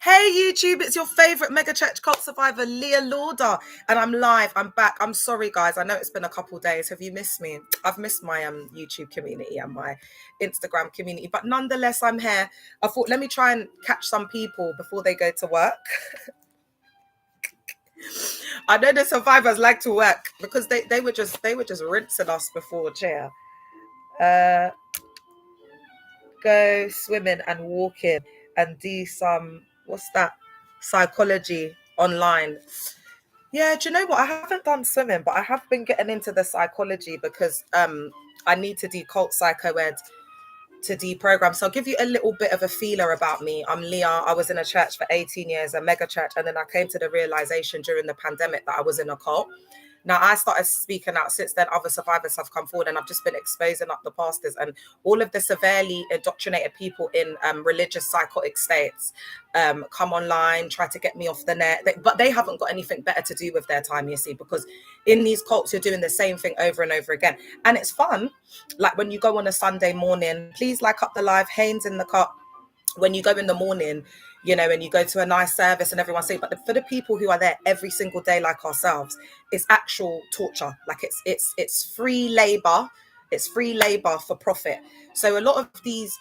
Hey YouTube, it's your favorite mega church cult survivor, Leah Lauder, and I'm live. I'm back. I'm sorry, guys. I know it's been a couple days. Have you missed me? I've missed my YouTube community and my Instagram community, but nonetheless, I'm here. I thought, let me try and catch some people before they go to work. I know the survivors like to work because they were just rinsing us before chair. Go swimming and walking and do some psychology online. Yeah, do you know what? I haven't done swimming, but I have been getting into the psychology because I need to do cult psycho ed to deprogram. So I'll give you a little bit of a feeler about me. I'm Leah. I was in a church for 18 years, a mega church, and then I came to the realization during the pandemic that I was in a cult. Now, I started speaking out. Since then, other survivors have come forward, and I've just been exposing up the pastors and all of the severely indoctrinated people in religious psychotic states come online, try to get me off the net. But they haven't got anything better to do with their time, you see, because in these cults, you're doing the same thing over and over again. And it's fun. Like when you go on a Sunday morning, please like up the live, Haynes in the cut. When you go in the morning, you know, and you go to a nice service and everyone's saying, but for the people who are there every single day like ourselves, it's actual torture. Like it's free labor. It's free labor for profit. So a lot of these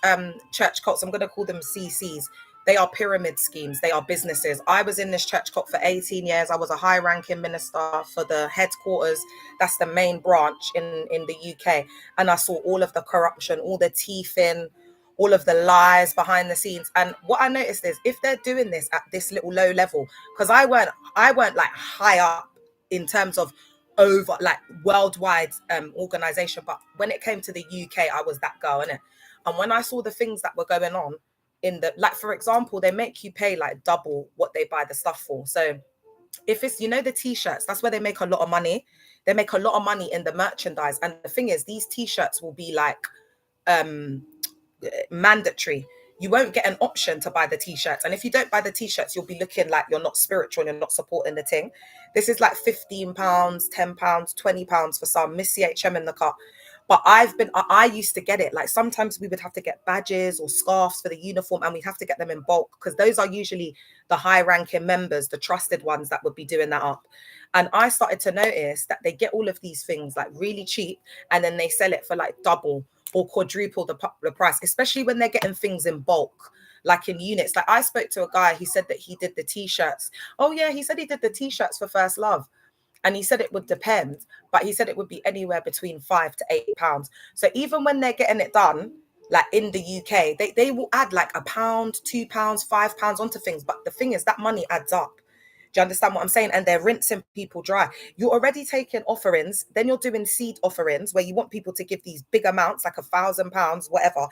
church cults, I'm going to call them CCs, they are pyramid schemes. They are businesses. I was in this church cult for 18 years. I was a high-ranking minister for the headquarters. That's the main branch in the UK. And I saw all of the corruption, all the teething, all of the lies behind the scenes. And what I noticed is if they're doing this at this little low level, because I weren't like high up in terms of over like worldwide organization, but when it came to the UK, I was that girl, innit? And when I saw the things that were going on in the, like, for example, they make you pay like double what they buy the stuff for. So if it's, you know, the t-shirts, that's where they make a lot of money. They make a lot of money in the merchandise. And the thing is, these t-shirts will be like mandatory. You won't get an option to buy the t-shirts, and if you don't buy the t-shirts, you'll be looking like you're not spiritual and you're not supporting the thing. This is like £15, £10, £20 for some. Miss CHM in the cut. But I used to get it, like sometimes we would have to get badges or scarves for the uniform, and we'd have to get them in bulk because those are usually the high ranking members, the trusted ones that would be doing that up. And I started to notice that they get all of these things like really cheap, and then they sell it for like double or quadruple the price, especially when they're getting things in bulk, like in units. Like I spoke to a guy who said that he did the t-shirts. Oh yeah, he said he did the t-shirts for First Love. And he said it would depend, but he said it would be anywhere between £5 to £8. So even when they're getting it done, like in the UK, they will add like £1, £2, £5 onto things. But the thing is, that money adds up. Do you understand what I'm saying? And they're rinsing people dry. You're already taking offerings, then you're doing seed offerings where you want people to give these big amounts, like £1,000, whatever.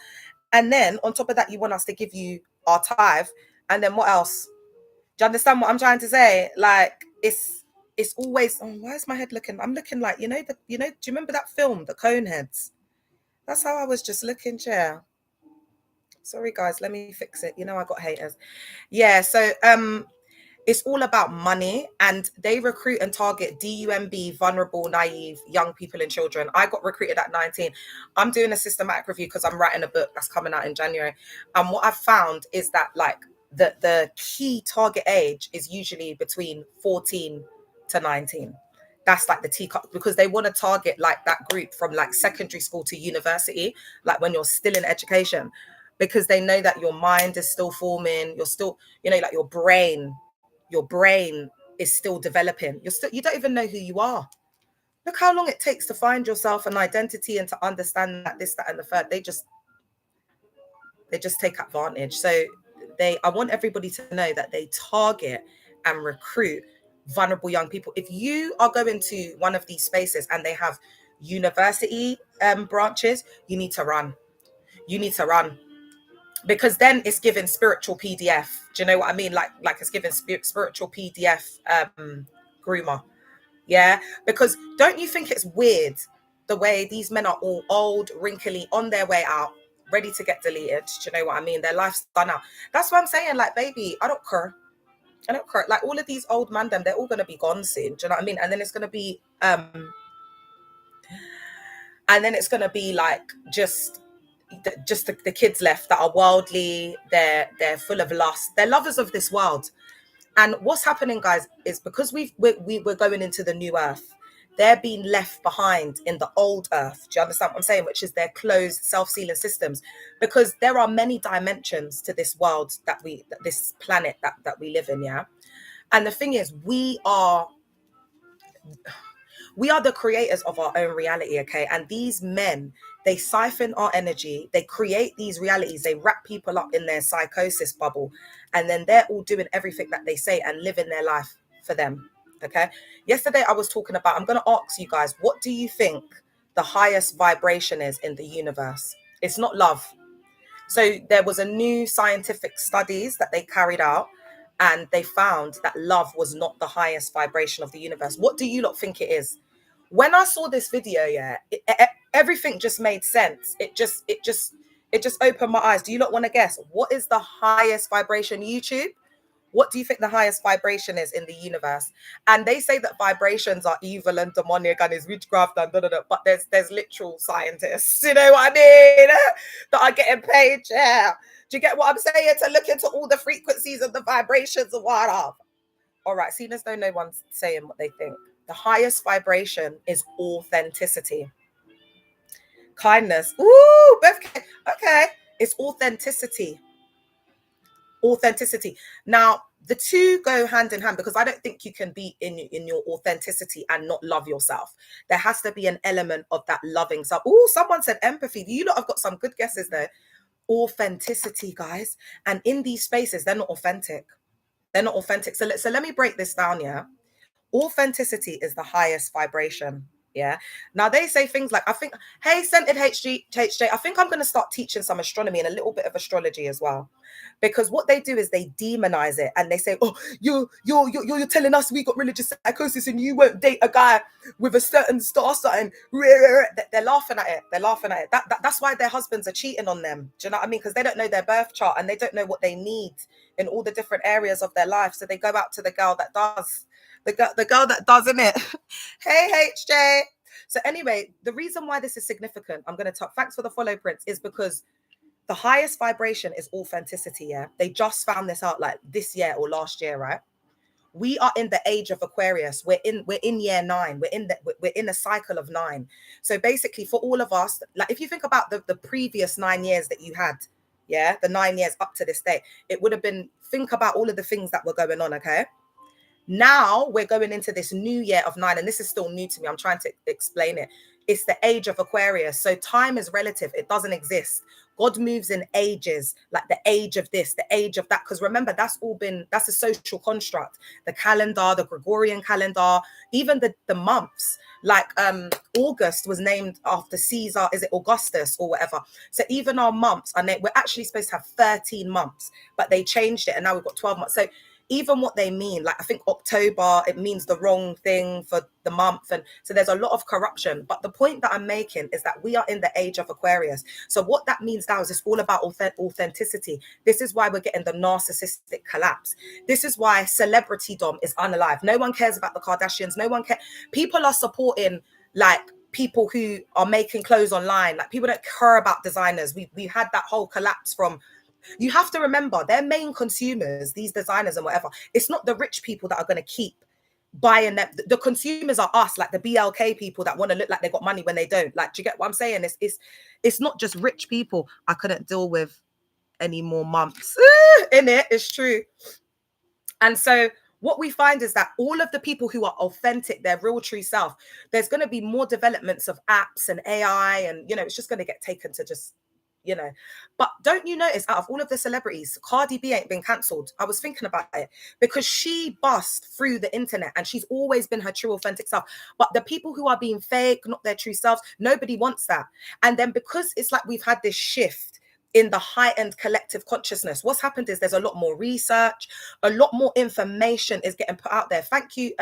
And then on top of that, you want us to give you our tithe. And then what else? Do you understand what I'm trying to say? Like it's always, oh, why is my head looking? I'm looking like, do you remember that film, The Coneheads? That's how I was just looking, chair. Sorry guys, let me fix it. I got haters. Yeah, so it's all about money, and they recruit and target DUMB, vulnerable, naive, young people and children. I got recruited at 19. I'm doing a systematic review because I'm writing a book that's coming out in January. And what I've found is that like the key target age is usually between 14 to 19. That's like the teacup, because they want to target like that group from like secondary school to university, like when you're still in education, because they know that your mind is still forming, you're still, like your brain is still developing. You don't even know who you are. Look how long it takes to find yourself an identity and to understand that this, that, and the third. They just take advantage. So I want everybody to know that they target and recruit vulnerable young people. If you are going to one of these spaces and they have university branches, you need to run. Because then it's given spiritual PDF. Do you know what I mean? Like it's given spiritual PDF groomer. Yeah. Because don't you think it's weird the way these men are all old, wrinkly, on their way out, ready to get deleted? Do you know what I mean? Their life's done out. That's what I'm saying. Like, baby, I don't care. Like all of these old man, they're all gonna be gone soon. Do you know what I mean? And then it's gonna be like just just the kids left that are worldly. They're full of lust. They're lovers of this world. And what's happening, guys, is because we're going into the new earth, they're being left behind in the old earth. Do you understand what I'm saying? Which is their closed, self-sealing systems. Because there are many dimensions to this world this planet that we live in, yeah? And the thing is, we are the creators of our own reality, okay? And these men, they siphon our energy, they create these realities, they wrap people up in their psychosis bubble, and then they're all doing everything that they say and living their life for them, okay? Yesterday I was talking about, I'm going to ask you guys, what do you think the highest vibration is in the universe? It's not love. So there was a new scientific studies that they carried out, and they found that love was not the highest vibration of the universe. What do you lot think it is? When I saw this video, yeah, everything just made sense. It just opened my eyes. Do you not want to guess what is the highest vibration? YouTube, what do you think the highest vibration is in the universe? And they say that vibrations are evil and demonic and is witchcraft and but there's literal scientists, you know what I mean, that are getting paid. Yeah, do you get what I'm saying? To look into all the frequencies and the vibrations and what up. All right, seeing as though no one's saying what they think, the highest vibration is authenticity. Kindness. Ooh, okay. It's authenticity. Authenticity. Now, the two go hand in hand, because I don't think you can be in your authenticity and not love yourself. There has to be an element of that loving self. Oh, someone said empathy. You lot have got some good guesses there. Authenticity, guys. And in these spaces, they're not authentic. They're not authentic. So let me break this down, yeah? Authenticity is the highest vibration. Yeah. Now they say things like, I think, hey, scented HJ, I think I'm going to start teaching some astronomy and a little bit of astrology as well. Because what they do is they demonize it and they say, oh, you're telling us we got religious psychosis and you won't date a guy with a certain star sign. They're laughing at it. They're laughing at it. That's why their husbands are cheating on them. Do you know what I mean? Because they don't know their birth chart and they don't know what they need in all the different areas of their life. So they go out to the girl that does. The girl that doesn't it. Hey, HJ. So anyway, the reason why this is significant, I'm going to talk, thanks for the follow, Prince, is because the highest vibration is authenticity, yeah? They just found this out like this year or last year, right? We are in the age of Aquarius. We're in year 9. We're in a cycle of 9. So basically for all of us, like if you think about the previous 9 years that you had, yeah, the 9 years up to this day, it would have been, think about all of the things that were going on, okay? Now we're going into this new year of 9, and this is still new to me. I'm trying to explain it. It's the age of Aquarius. So time is relative. It doesn't exist. God moves in ages, like the age of this, the age of that. Because remember, that's a social construct. The calendar, the Gregorian calendar, even the months. Like August was named after Caesar, is it Augustus or whatever? So even our months are named, we're actually supposed to have 13 months, but they changed it and now we've got 12 months. So even what they mean, like I think October, it means the wrong thing for the month. And so there's a lot of corruption. But the point that I'm making is that we are in the age of Aquarius. So what that means now is it's all about authenticity. This is why we're getting the narcissistic collapse. This is why celebrity dom is unalive. No one cares about the Kardashians. No one cares. People are supporting like people who are making clothes online. Like people don't care about designers. We had that whole collapse from, you have to remember, their main consumers, these designers and whatever, it's not the rich people that are going to keep buying them. The consumers are us, like the BLK people that want to look like they got money when they don't. Like, do you get what I'm saying? It's not just rich people. I couldn't deal with any more months in it. It's true. And so what we find is that all of the people who are authentic, their real true self, there's going to be more developments of apps and AI, and it's just going to get taken to just, but don't you notice, out of all of the celebrities, Cardi B ain't been cancelled? I was thinking about it because she bust through the internet and she's always been her true authentic self. But the people who are being fake, not their true selves, nobody wants that. And then because it's like we've had this shift in the heightened collective consciousness, what's happened is there's a lot more research, a lot more information is getting put out there. Thank you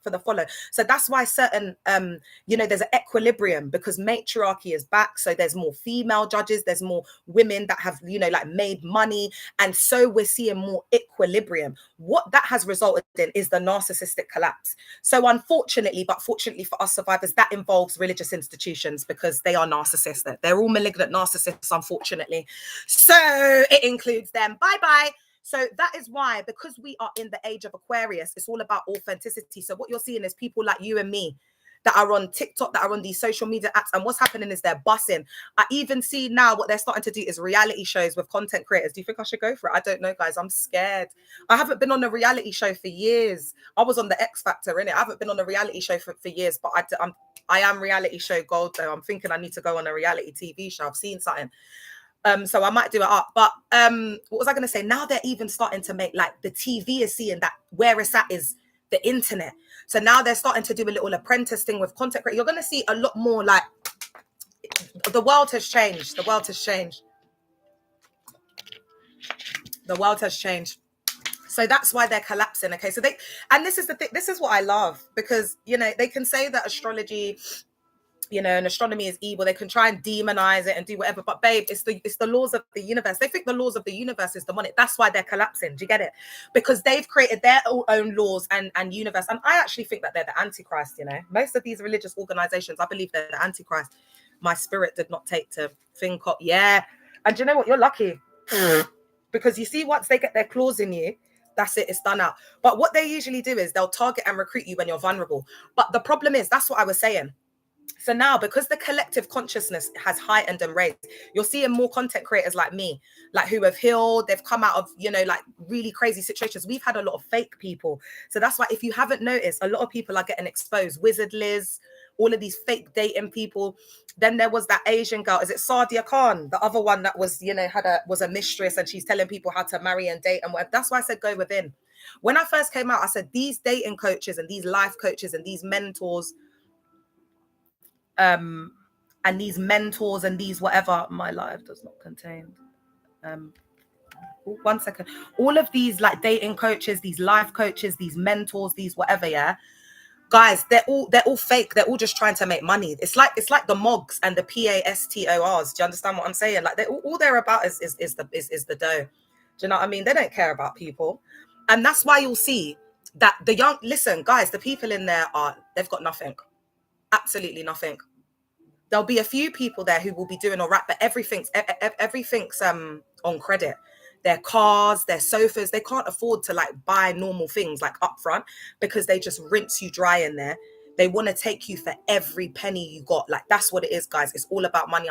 for the follow. So that's why certain there's an equilibrium, because matriarchy is back. So there's more female judges, there's more women that have like made money, and so we're seeing more equilibrium. What that has resulted in is the narcissistic collapse. So unfortunately, but fortunately for us survivors, that involves religious institutions, because they are narcissists. They're all malignant narcissists, unfortunately. So it includes them. Bye-bye. So that is why, because we are in the age of Aquarius, it's all about authenticity. So what you're seeing is people like you and me that are on TikTok, that are on these social media apps, and what's happening is they're bussing. I even see now what they're starting to do is reality shows with content creators. Do you think I should go for it? I don't know, guys. I'm scared. I haven't been on a reality show for years. I was on the X Factor, innit? I haven't been on a reality show for years, but I am reality show gold, though. I'm thinking I need to go on a reality TV show. I've seen something. So I might do it up. But what was I going to say? Now they're even starting to make, like, the TV is seeing that where it's at is the internet. So now they're starting to do a little apprentice thing with content creators. You're going to see a lot more, like, the world has changed. The world has changed. The world has changed. So that's why they're collapsing. Okay. So and this is the thing. This is what I love, because, they can say that astrology, and astronomy is evil. They can try and demonize it and do whatever, but babe, it's the laws of the universe. They think the laws of the universe is demonic. That's why they're collapsing. Do you get it? Because they've created their own laws and universe. And I actually think that they're the Antichrist. Most of these religious organizations, I believe they're the Antichrist. My spirit did not take to think of. Yeah. And do you know what? You're lucky. Because you see, once they get their claws in you, that's it, it's done out. But what they usually do is they'll target and recruit you when you're vulnerable. But the problem is, that's what I was saying. So now, because the collective consciousness has heightened and raised, you're seeing more content creators like me, like, who have healed. They've come out of, like, really crazy situations. We've had a lot of fake people. So that's why, if you haven't noticed, a lot of people are getting exposed. Wizard Liz, all of these fake dating people. Then there was that Asian girl, is it Sadia Khan? The other one that was, was a mistress, and she's telling people how to marry and date and whatever. That's why I said go within. When I first came out, I said these dating coaches and these life coaches and these mentors, and these whatever, my life does not contain, 1 second, all of these, like, dating coaches, these life coaches, these mentors, these whatever, yeah, guys, they're all fake. They're all just trying to make money. It's like the MOGs and the PASTORs. Do you understand what I'm saying? Like, all they're about is the dough. Do you know what I mean? They don't care about people. And that's why you'll see that listen, guys, the people in there they've got nothing. Absolutely nothing. There'll be a few people there who will be doing all right, but everything's on credit. Their cars, their sofas, they can't afford to, like, buy normal things, like, upfront, because they just rinse you dry in there. They want to take you for every penny you got. Like, that's what it is, guys. It's all about money.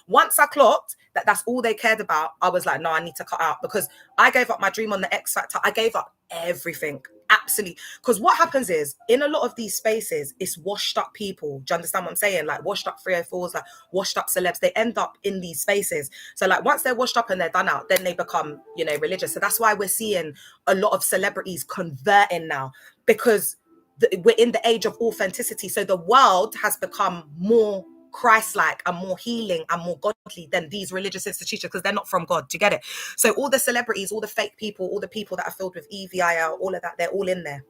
Once I clocked that that's all they cared about, I was like, no, I need to cut out, because I gave up my dream on the X Factor. I gave up everything. Absolutely. Because what happens is, in a lot of these spaces, it's washed up people. Do you understand what I'm saying? Like, washed up 304s, like washed up celebs. They end up in these spaces. So, like, once they're washed up and they're done out, then they become, religious. So that's why we're seeing a lot of celebrities converting now, because we're in the age of authenticity. So the world has become more Christ-like and more healing and more godly than these religious institutions, because they're not from God. Do you get it? So all the celebrities, all the fake people, all the people that are filled with EVIL, all of that, they're all in there.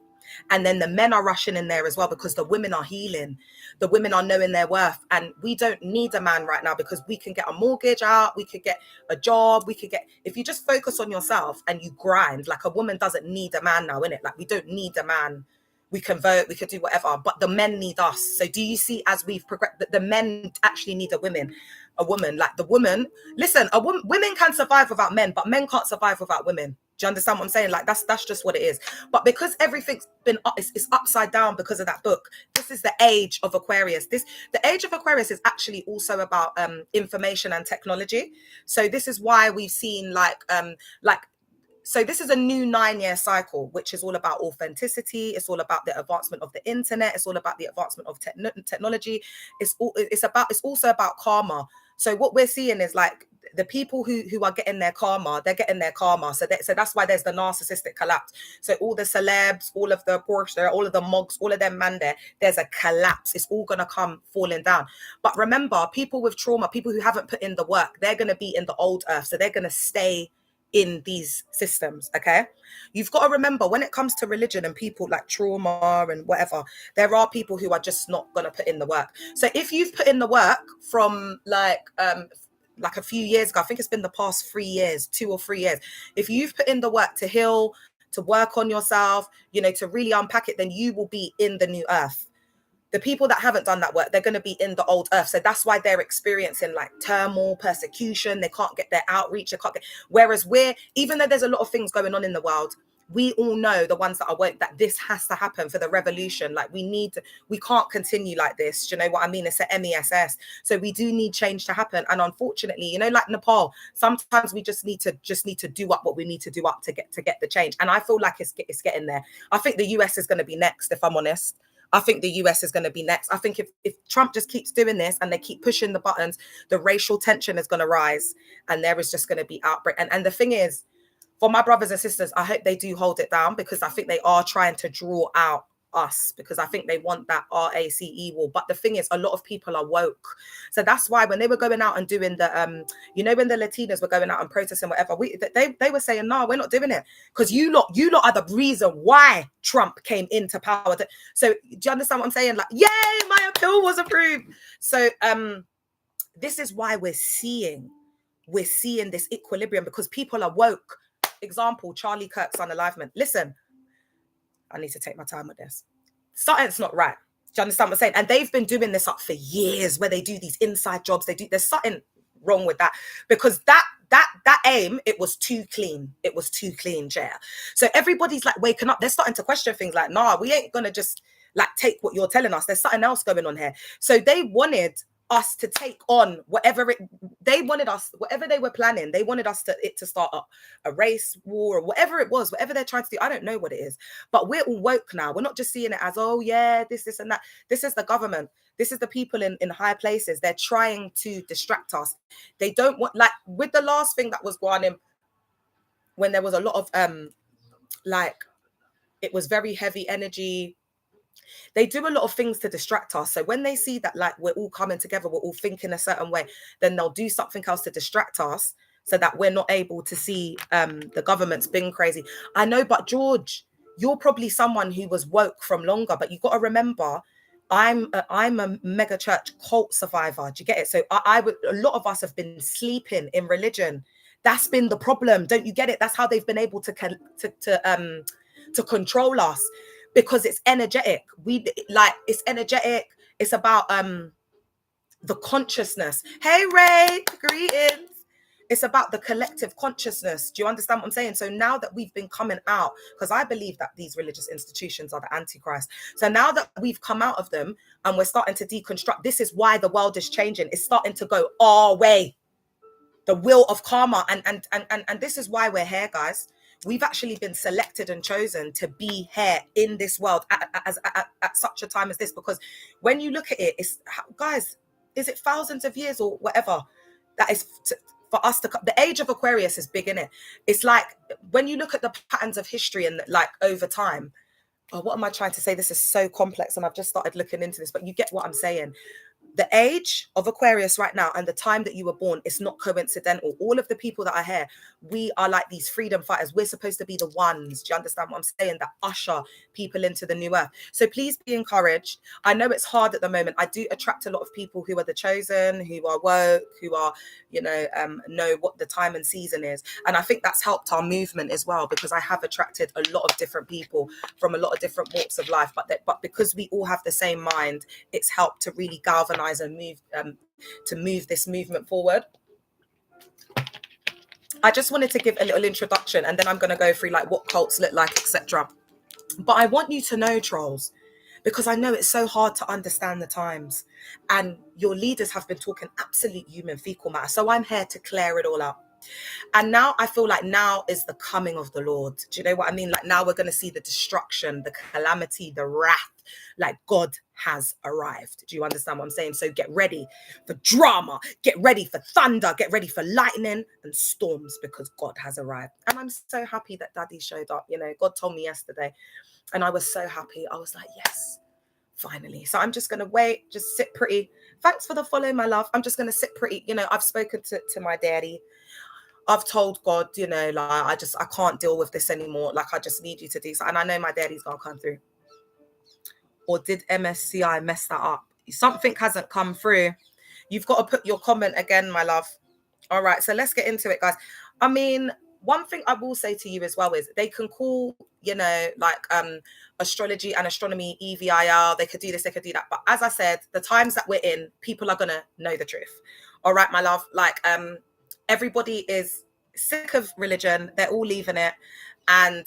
And then the men are rushing in there as well, because the women are healing. The women are knowing their worth. And we don't need a man right now, because we can get a mortgage out. We could get a job. If you just focus on yourself and you grind, like, a woman doesn't need a man now, innit? Like, we don't need a man. We can vote, we could do whatever, but the men need us. So do you see, as we've progressed, that the men actually need a woman? Like, the woman, listen, women can survive without men, but men can't survive without women. Do you understand what I'm saying? Like, that's just what it is. But because everything's been it's upside down because of that book, this is the age of Aquarius. The age of Aquarius is actually also about information and technology. So this is why we've seen so this is a new 9-year cycle, which is all about authenticity. It's all about the advancement of the internet. It's all about the advancement of technology. It's also about karma. So what we're seeing is, like, the people who are getting their karma, they're getting their karma. So that's why there's the narcissistic collapse. So all the celebs, all of the Porsche, all of the mugs, all of them man there's a collapse. It's all gonna come falling down. But remember, people with trauma, people who haven't put in the work, they're gonna be in the old earth. So they're gonna stay in these systems. Okay, you've got to remember, when it comes to religion and people like trauma and whatever, there are people who are just not gonna put in the work. So if you've put in the work from like a few years ago, I think it's been the past 3 years, 2 or 3 years, if you've put in the work to heal, to work on yourself, you know, to really unpack it, then you will be in the new earth. The people that haven't done that work, they're going to be in the old earth. So that's why they're experiencing like turmoil, persecution. They can't get their outreach. They can't get, whereas even though there's a lot of things going on in the world, we all know, the ones that are woke, that this has to happen for the revolution. Like we can't continue like this. Do you know what I mean? It's a MESS. So we do need change to happen. And unfortunately, you know, like Nepal, sometimes we just need to do up what we need to do up to get the change. And I feel like it's getting there. I think the US is going to be next, if I'm honest. I think the US is going to be next. I think if Trump just keeps doing this and they keep pushing the buttons, the racial tension is going to rise and there is just going to be outbreak. And the thing is, for my brothers and sisters, I hope they do hold it down, because I think they are trying to draw out us, because I think they want that RACE war. But the thing is, a lot of people are woke. So that's why when they were going out and doing the, you know, when the Latinas were going out and protesting, whatever, they were saying, no, we're not doing it. Because you lot are the reason why Trump came into power. So do you understand what I'm saying? Like, yay, my appeal was approved. So this is why we're seeing this equilibrium, because people are woke. Example, Charlie Kirk's unalivement. Listen, I need to take my time with this. Something's not right. Do you understand what I'm saying? And they've been doing this up for years, where they do these inside jobs. There's something wrong with that, because that aim, it was too clean. It was too clean, Jaya. So everybody's like waking up. They're starting to question things like, nah, we ain't gonna just like take what you're telling us. There's something else going on here. So they wanted us to take on whatever they were planning. They wanted us to start a race war or whatever it was, whatever they're trying to do. I don't know what it is, but we're all woke now. We're not just seeing it as, oh yeah, this and that. This is the government. This is the people in high places. They're trying to distract us. They don't want, like with the last thing that was going on, when there was a lot of like, it was very heavy energy. They do a lot of things to distract us. So when they see that like we're all coming together, we're all thinking a certain way, then they'll do something else to distract us, so that we're not able to see the government's been crazy. I know, but George, you're probably someone who was woke from longer, but you got to remember, I'm a mega church cult survivor. Do you get it? So a lot of us have been sleeping in religion. That's been the problem. Don't you get it? That's how they've been able to control us. Because it's energetic. It's energetic. It's about the consciousness. Hey Ray, greetings. It's about the collective consciousness. Do you understand what I'm saying? So now that we've been coming out, because I believe that these religious institutions are the Antichrist. So now that we've come out of them and we're starting to deconstruct, this is why the world is changing. It's starting to go our way. The will of karma. And this is why we're here, guys. We've actually been selected and chosen to be here in this world at such a time as this, because when you look at it, it's, guys, is it thousands of years or whatever that is for us to, the age of Aquarius is big, innit? It's like, when you look at the patterns of history and like over time, what am I trying to say? This is so complex and I've just started looking into this, but you get what I'm saying. The age of Aquarius right now and the time that you were born, it's not coincidental. All of the people that are here, we are like these freedom fighters. We're supposed to be the ones, do you understand what I'm saying, that usher people into the new earth. So please be encouraged. I know it's hard at the moment. I do attract a lot of people who are the chosen, who are woke, who are, know what the time and season is. And I think that's helped our movement as well, because I have attracted a lot of different people from a lot of different walks of life. But because we all have the same mind, it's helped to really galvanize and move this movement forward. I just wanted to give a little introduction, and then I'm going to go through like what cults look like, etc. But I want you to know, trolls, because I know it's so hard to understand the times, and your leaders have been talking absolute human fecal matter. So I'm here to clear it all up. And now I feel like now is the coming of the Lord. Do you know what I mean? Like now we're going to see the destruction, the calamity, the wrath. Like God has arrived. Do you understand what I'm saying? So get ready for drama, get ready for thunder, get ready for lightning and storms, because God has arrived. And I'm so happy that Daddy showed up. You know, God told me yesterday and I was so happy. I was like, yes, finally. So I'm just going to wait, just sit pretty. Thanks for the follow, my love. I'm just going to sit pretty. You know, I've spoken to my daddy. I've told God, you know, like, I can't deal with this anymore. Like, I just need you to do something. And I know my daddy's going to come through. Or did MSCI mess that up? Something hasn't come through. You've got to put your comment again, my love. All right, so let's get into it, guys. I mean, one thing I will say to you as well is they can call, you know, like astrology and astronomy EVIR. They could do this, they could do that. But as I said, the times that we're in, people are going to know the truth. All right, my love. Like, everybody is sick of religion. They're all leaving it. And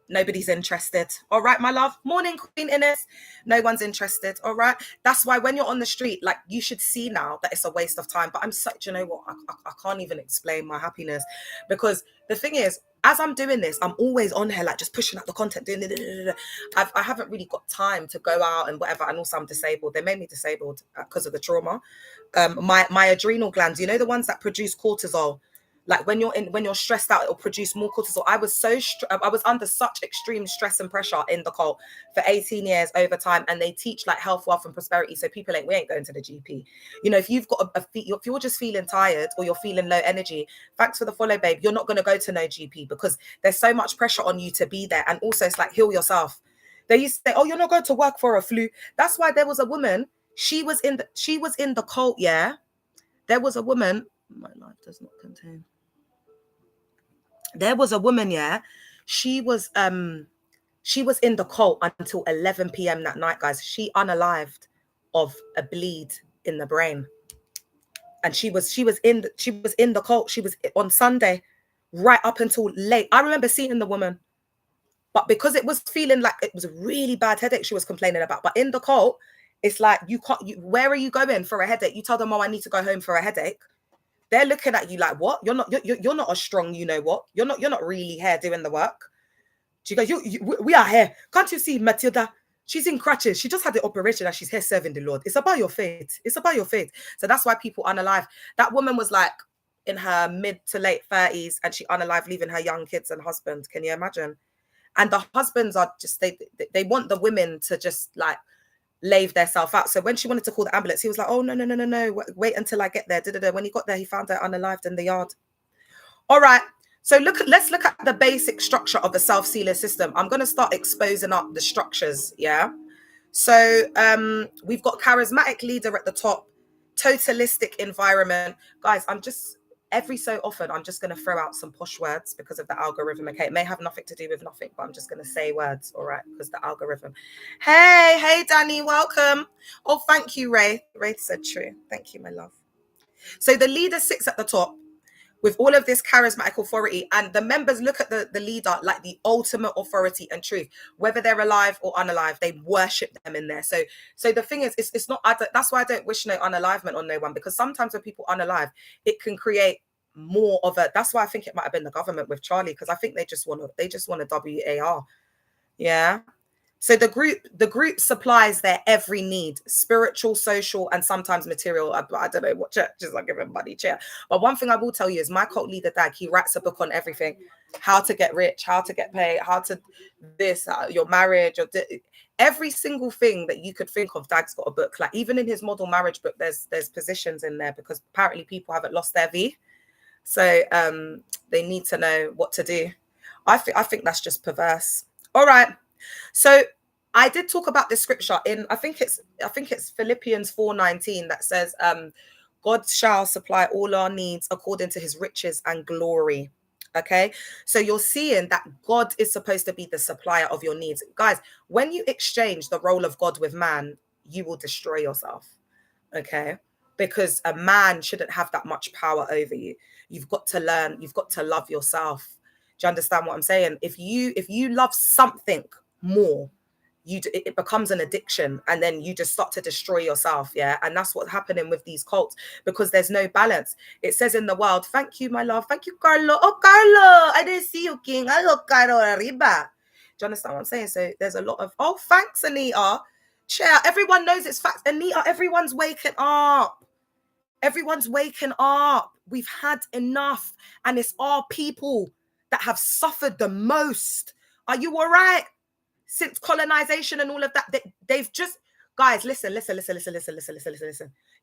nobody's interested. All right, my love. Morning, Queen Ines. No one's interested. All right. That's why when you're on the street, like, you should see now that it's a waste of time. But I'm such, you know what? I can't even explain my happiness, because the thing is, as I'm doing this, I'm always on here, like, just pushing out the content, doing it. I haven't really got time to go out and whatever. And also I'm disabled. They made me disabled because of the trauma. My adrenal glands, you know, the ones that produce cortisol. Like when you're stressed out, it'll produce more cortisol. I was under such extreme stress and pressure in the cult for 18 years over time. And they teach like health, wealth, and prosperity. So we ain't going to the GP. You know, if you've got if you're just feeling tired or you're feeling low energy, thanks for the follow, babe. You're not going to go to no GP, because there's so much pressure on you to be there. And also it's like, heal yourself. They used to say, oh, you're not going to work for a flu. That's why there was a woman. She was in the cult. Yeah. There was a woman. My life does not contain. There was a woman, yeah. She was in the cult until 11 p.m. that night, guys. She unalived of a bleed in the brain. And she was in the cult. She was on Sunday right up until late. I remember seeing the woman. But because it was feeling like it was a really bad headache she was complaining about. But in the cult, it's like, where are you going for a headache? You tell them, oh, I need to go home for a headache. They're looking at you like, what? You're not a strong, you know what? You're not really here doing the work. She goes, we are here. Can't you see Matilda? She's in crutches. She just had the operation and she's here serving the Lord. It's about your faith. It's about your faith. So that's why people unalive. That woman was like in her mid to late 30s and she unalive, leaving her young kids and husband. Can you imagine? And the husbands are just, they want the women to just like lave their self out. So when she wanted to call the ambulance, he was like, oh, no. Wait until I get there. When he got there, he found her unalived in the yard. All right. So let's look at the basic structure of the self-sealing system. I'm going to start exposing up the structures. Yeah. So we've got charismatic leader at the top, totalistic environment. Guys, every so often, I'm just going to throw out some posh words because of the algorithm. Okay, it may have nothing to do with nothing, but I'm just going to say words, all right, because the algorithm. Hey, Danny, welcome. Oh, thank you, Ray. Ray said true. Thank you, my love. So the leader sits at the top with all of this charismatic authority, and the members look at the leader like the ultimate authority and truth, whether they're alive or unalive. They worship them in there. So the thing is, it's not. That's why I don't wish no unalivement on no one, because sometimes when people unalive, it can create more of a. That's why I think it might have been the government with Charlie, because I think they just want a WAR. Yeah. So the group supplies their every need, spiritual, social, and sometimes material. I don't know what churches are giving money, chair. But one thing I will tell you is my cult leader, Dag, he writes a book on everything: how to get rich, how to get paid, how to this, your marriage, every single thing that you could think of. Dag's got a book. Like even in his model marriage book, there's positions in there, because apparently people haven't lost their V, so they need to know what to do. I think that's just perverse. All right. So I did talk about this scripture in, I think it's Philippians 4:19 that says, God shall supply all our needs according to his riches and glory. Okay. So you're seeing that God is supposed to be the supplier of your needs. Guys, when you exchange the role of God with man, you will destroy yourself. Okay. Because a man shouldn't have that much power over you. You've got to learn, you've got to love yourself. Do you understand what I'm saying? If you love something more it becomes an addiction, and then you just start to destroy yourself. Yeah. And that's what's happening with these cults, because there's no balance. It says in the world, thank you, my love. Thank you, Carlo. Oh, Carlo, I didn't see you, King. Hello, Carlo Arriba. Do you understand what I'm saying? So there's a lot of, oh, thanks, Anita. Chair, everyone knows it's facts. Anita, everyone's waking up. Everyone's waking up. We've had enough. And it's our people that have suffered the most. Are you all right? Since colonization and all of that, they've just, guys, listen.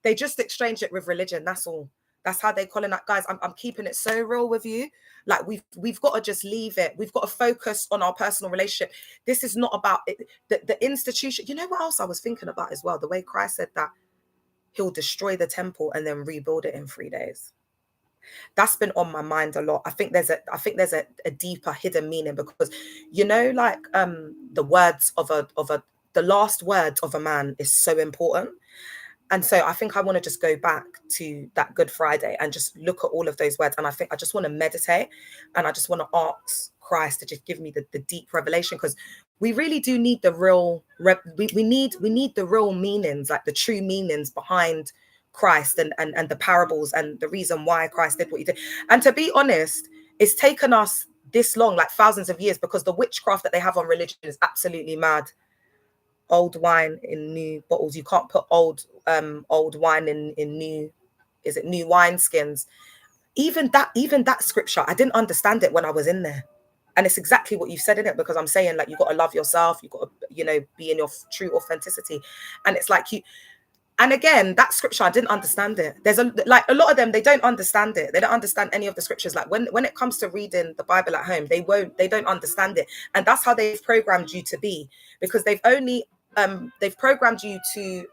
They just exchanged it with religion. That's all. That's how they colonize. Guys, I'm keeping it so real with you. Like, we've got to just leave it. We've got to focus on our personal relationship. This is not about it, the institution. You know what else I was thinking about as well? The way Christ said that he'll destroy the temple and then rebuild it in 3 days. That's been on my mind a lot. I think there's a deeper hidden meaning, because, you know, like the words of the last words of a man is so important. And so I think I want to just go back to that Good Friday and just look at all of those words. And I think I just want to meditate, and I just want to ask Christ to just give me the deep revelation, because we really do need the real, we need the real meanings, like the true meanings behind Christ and the parables and the reason why Christ did what he did. And to be honest, it's taken us this long, like thousands of years, because the witchcraft that they have on religion is absolutely mad. Old wine in new bottles. You can't put old wine in new, is it new wine skins? Even that scripture, I didn't understand it when I was in there. And it's exactly what you said in it, because I'm saying, like, you got to love yourself, you got to, you know, be in your true authenticity. And it's like and again, that scripture, I didn't understand it. There's a lot of them, they don't understand it. They don't understand any of the scriptures. Like when it comes to reading the Bible at home, they don't understand it. And that's how they've programmed you to be, because they've programmed you to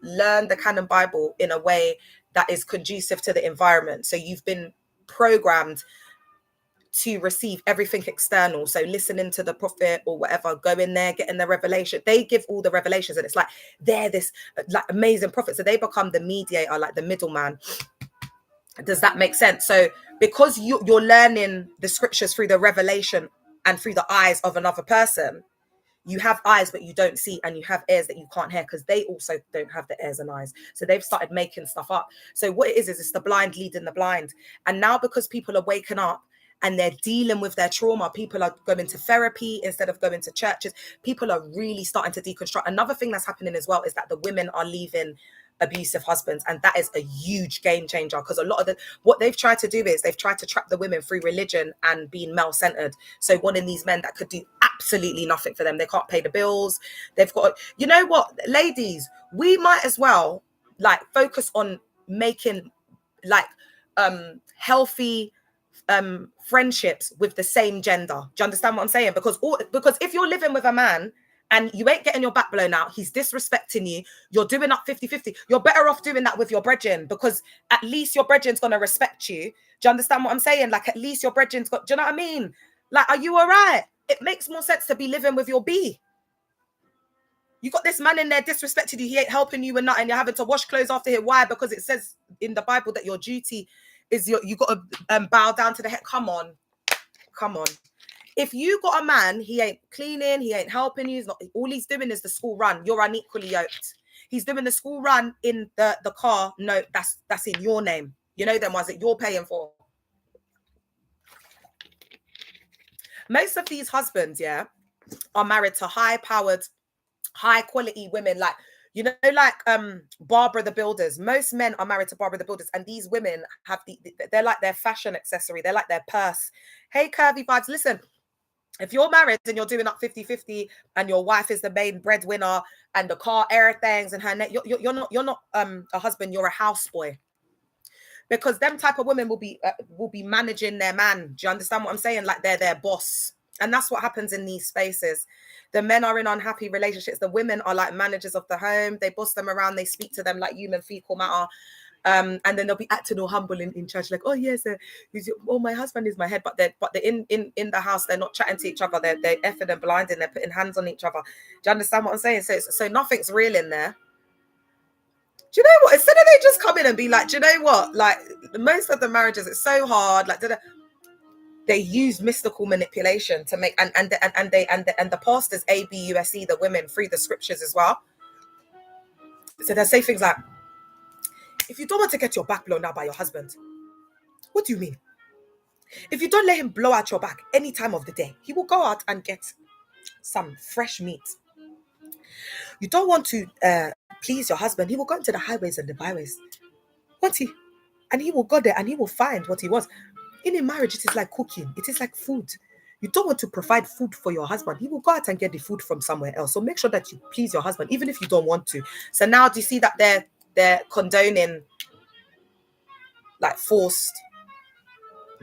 learn the canon Bible in a way that is conducive to the environment. So you've been programmed to receive everything external. So listening to the prophet or whatever, go in there, getting the revelation. They give all the revelations, and it's like they're this like amazing prophet. So they become the mediator, like the middleman. Does that make sense? So because you're learning the scriptures through the revelation and through the eyes of another person, you have eyes but you don't see, and you have ears that you can't hear, because they also don't have the ears and eyes. So they've started making stuff up. So what it is it's the blind leading the blind. And now, because people are waking up and they're dealing with their trauma, people are going to therapy instead of going to churches. People are really starting to deconstruct. Another thing that's happening as well is that the women are leaving abusive husbands, and that is a huge game changer, because a lot of what they've tried to do is they've tried to trap the women through religion and being male-centered. So wanting these men that could do absolutely nothing for them. They can't pay the bills. They've got, you know what, ladies, we might as well like focus on making like healthy friendships with the same gender. Do you understand what I'm saying? Because if you're living with a man and you ain't getting your back blown out, he's disrespecting you, you're doing up 50-50, you're better off doing that with your brethren, because at least your brethren's gonna respect you. Do you understand what I'm saying? Like, at least your brethren's got, do you know what I mean? Like, are you all right? It makes more sense to be living with your B. You got this man in there disrespecting you, he ain't helping you and nothing, you're having to wash clothes after him. Why? Because it says in the Bible that your duty is you got to bow down to the head. Come on. If you got a man, he ain't cleaning, he ain't helping you, he's not, all he's doing is the school run, you're unequally yoked. He's doing the school run in the car. No, that's in your name. You know them ones that you're paying for. Most of these husbands, yeah, are married to high-powered, high-quality women, like, you know, like Barbara the Builders. Most men are married to Barbara the Builders, and these women have they're like their fashion accessory. They're like their purse. Hey, curvy vibes, listen. If you're married and you're doing up 50-50 and your wife is the main breadwinner and the car air things and her neck, you're not a husband, you're a houseboy. Because them type of women will be managing their man. Do you understand what I'm saying? Like they're their boss. And that's what happens in these spaces. The men are in unhappy relationships. The women are like managers of the home. They boss them around. They speak to them like human fecal matter. And then they'll be acting all humble in church, like, oh yes, my husband is my head, but they're in the house, they're not chatting to each other, they're effing and blinding, they're putting hands on each other. Do you understand what I'm saying? So nothing's real in there. Do you know what? Instead of they just come in and be like, do you know what? Like most of the marriages, it's so hard. Like, They use mystical manipulation to make, and the pastors abuse the women through the scriptures as well. So they say things like, if you don't want to get your back blown out by your husband, what do you mean? If you don't let him blow out your back any time of the day, he will go out and get some fresh meat. You don't want to please your husband, he will go into the highways and the byways. Won't he? And he will go there and he will find what he wants. In a marriage, it is like cooking. It is like food. You don't want to provide food for your husband. He will go out and get the food from somewhere else. So make sure that you please your husband, even if you don't want to. So now do you see that they're condoning like forced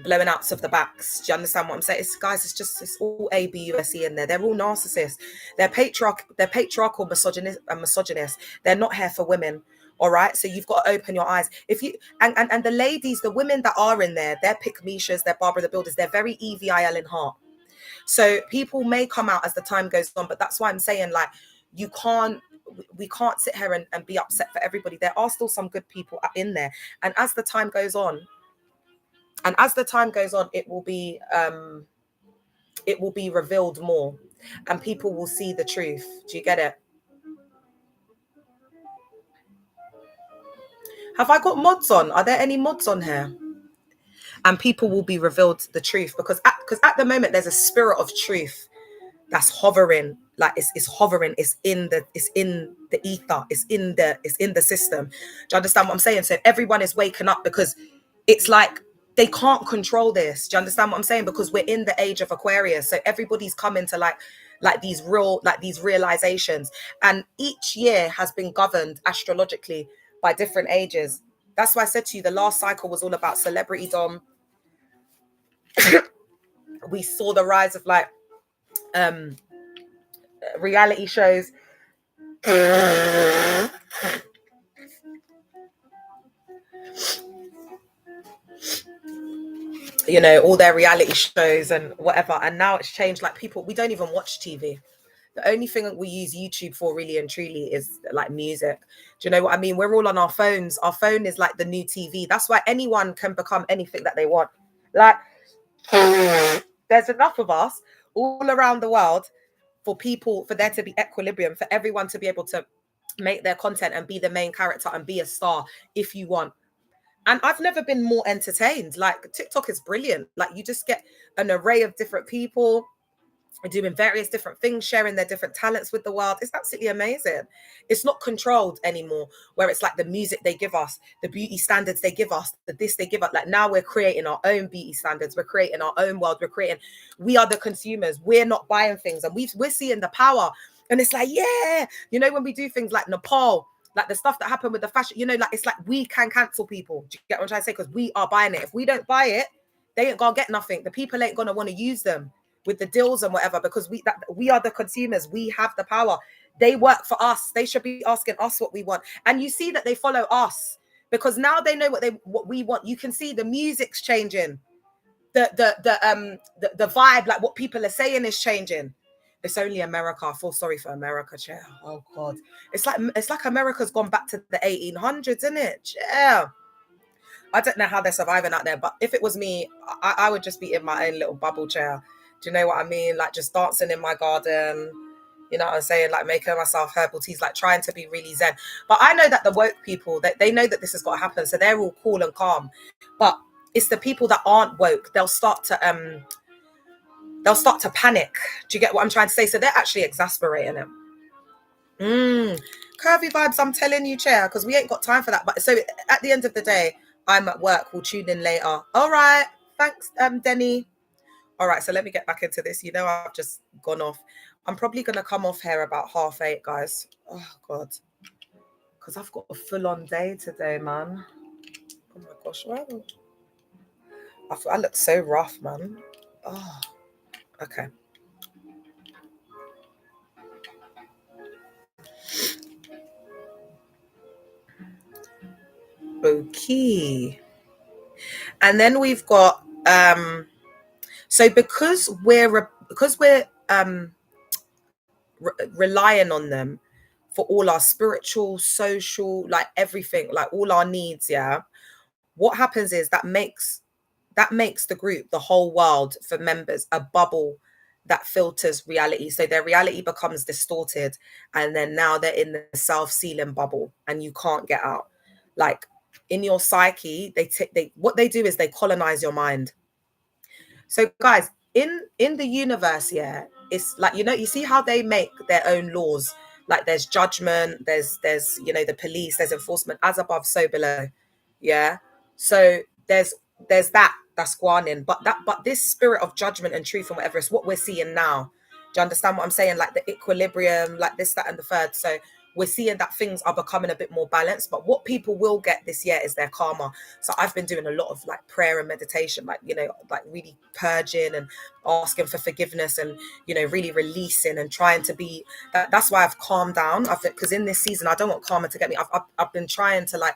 blowing outs of the backs? Do you understand what I'm saying? Guys, it's all ABUSE in there. They're all narcissists. They're patriarchal misogynist. They're not here for women. All right, so you've got to open your eyes. If you and the ladies, the women that are in there, they're Pick-Meshas, they're Barbara the Builders, they're very EVIL in heart. So people may come out as the time goes on, but that's why I'm saying, like, we can't sit here and be upset for everybody. There are still some good people in there, and as the time goes on, it will be revealed more, and people will see the truth. Do you get it? Have I got mods on? Are there any mods on here? And people will be revealed the truth, because at the moment there's a spirit of truth that's hovering, like it's hovering, it's in the ether, it's in the system. Do you understand what I'm saying? So everyone is waking up, because it's like they can't control this. Do you understand what I'm saying? Because we're in the age of Aquarius, so everybody's coming to like these realizations, and each year has been governed astrologically by different ages. That's why I said to you, the last cycle was all about celebrity dom. We saw the rise of like reality shows. You know, all their reality shows and whatever. And now it's changed. Like, people, we don't even watch TV. The only thing that we use YouTube for, really and truly, is like music. Do you know what I mean? We're all on our phones. Our phone is like the new TV. That's why anyone can become anything that they want. Like, there's enough of us all around the world for there to be equilibrium, for everyone to be able to make their content and be the main character and be a star if you want. And I've never been more entertained. Like, TikTok is brilliant. Like, you just get an array of different people doing various different things, sharing their different talents with the world. It's absolutely amazing. It's not controlled anymore, where it's like the music they give us, the beauty standards they give us, the this they give us. Like, now we're creating our own beauty standards. We're creating our own world. We are the consumers. We're not buying things. And we're seeing the power. And it's like, yeah, you know, when we do things like Nepal, like the stuff that happened with the fashion, you know, like, it's like we can cancel people. Do you get what I'm trying to say? Because we are buying it. If we don't buy it, they ain't gonna get nothing. The people ain't gonna want to use them with the deals and whatever, because we are the consumers. We have the power. They work for us. They should be asking us what we want. And you see that they follow us, because now they know what we want. You can see the music's changing. The vibe, like what people are saying, is changing. It's only America. I feel sorry for America, chair. Oh God. It's like America's gone back to the 1800s, isn't it? Yeah. I don't know how they're surviving out there, but if it was me, I would just be in my own little bubble chair. Do you know what I mean? Like, just dancing in my garden, you know what I'm saying? Like, making myself herbal teas, like trying to be really zen. But I know that the woke people, they know that this has got to happen, so they're all cool and calm. But it's the people that aren't woke, they'll start to panic. Do you get what I'm trying to say? So they're actually exasperating them. Curvy vibes, I'm telling you, chair, because we ain't got time for that. But so at the end of the day, I'm at work. We'll tune in later. All right. Thanks, Denny. All right. So let me get back into this. You know, I've just gone off. I'm probably going to come off here about 8:30, guys. Oh, God. Because I've got a full-on day today, man. Oh, my gosh. I look so rough, man. Oh, okay. Okay. And then we've got so because we're relying on them for all our spiritual, social, like everything, like all our needs, yeah, what happens is that makes that makes the group, the whole world for members, a bubble that filters reality. So their reality becomes distorted, and then now they're in the self-sealing bubble and you can't get out. Like in your psyche, they what they do is they colonize your mind. So guys, in the universe, yeah, it's like, you know, you see how they make their own laws. Like there's judgment, there's you know, the police, there's enforcement, as above, so below. Yeah. So there's that's gone in. But this spirit of judgment and truth and whatever is what we're seeing now. Do you understand what I'm saying? Like the equilibrium, like this, that, and the third. So we're seeing that things are becoming a bit more balanced. But what people will get this year is their karma. So I've been doing a lot of like prayer and meditation, like, you know, like really purging and asking for forgiveness and, you know, really releasing and trying to be that's why I've calmed down. Because in this season, I don't want karma to get me. I've been trying to like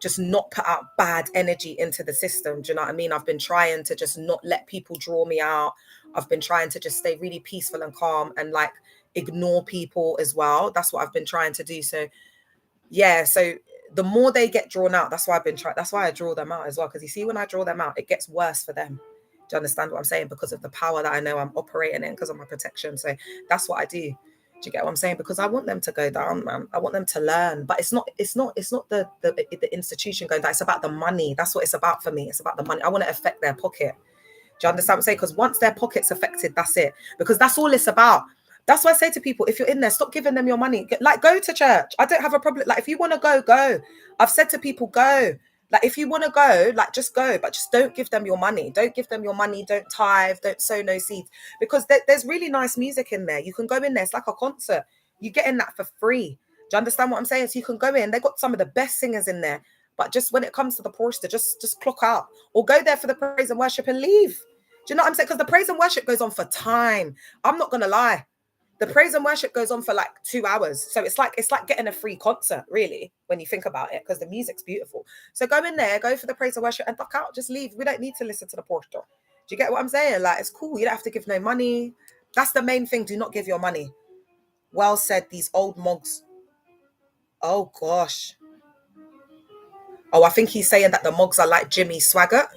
just not put out bad energy into the system. Do you know what I mean? I've been trying to just not let people draw me out. I've been trying to just stay really peaceful and calm and like ignore people as well. That's what I've been trying to do. So yeah, so the more they get drawn out, that's why I've been trying. That's why I draw them out as well. Because you see, when I draw them out, it gets worse for them. Do you understand what I'm saying? Because of the power that I know I'm operating in, because of my protection. So that's what I do. Do you get what I'm saying? Because I want them to go down, man. I want them to learn. But it's not the institution going down. It's about the money. That's what it's about for me. It's about the money. I want to affect their pocket. Do you understand what I'm saying? Because once their pocket's affected, that's it. Because that's all it's about. That's why I say to people, if you're in there, stop giving them your money. Like, go to church. I don't have a problem. Like, if you want to go, go. I've said to people, go. Like, if you want to go, like, just go. But just don't give them your money. Don't give them your money. Don't tithe. Don't sow no seeds. Because there's really nice music in there. You can go in there. It's like a concert. You get in that for free. Do you understand what I'm saying? So you can go in. They've got some of the best singers in there. But just when it comes to the portion, just clock out. Or go there for the praise and worship and leave. Do you know what I'm saying? Because the praise and worship goes on for time. I'm not going to lie. The praise and worship goes on for like 2 hours. So it's like getting a free concert, really, when you think about it, because the music's beautiful. So go in there, go for the praise and worship and duck out. Just leave. We don't need to listen to the portal. Do you get what I'm saying? Like, it's cool. You don't have to give no money. That's the main thing. Do not give your money. Well said, these old monks. Oh, gosh. Oh, I think he's saying that the Mogs are like Jimmy Swaggart.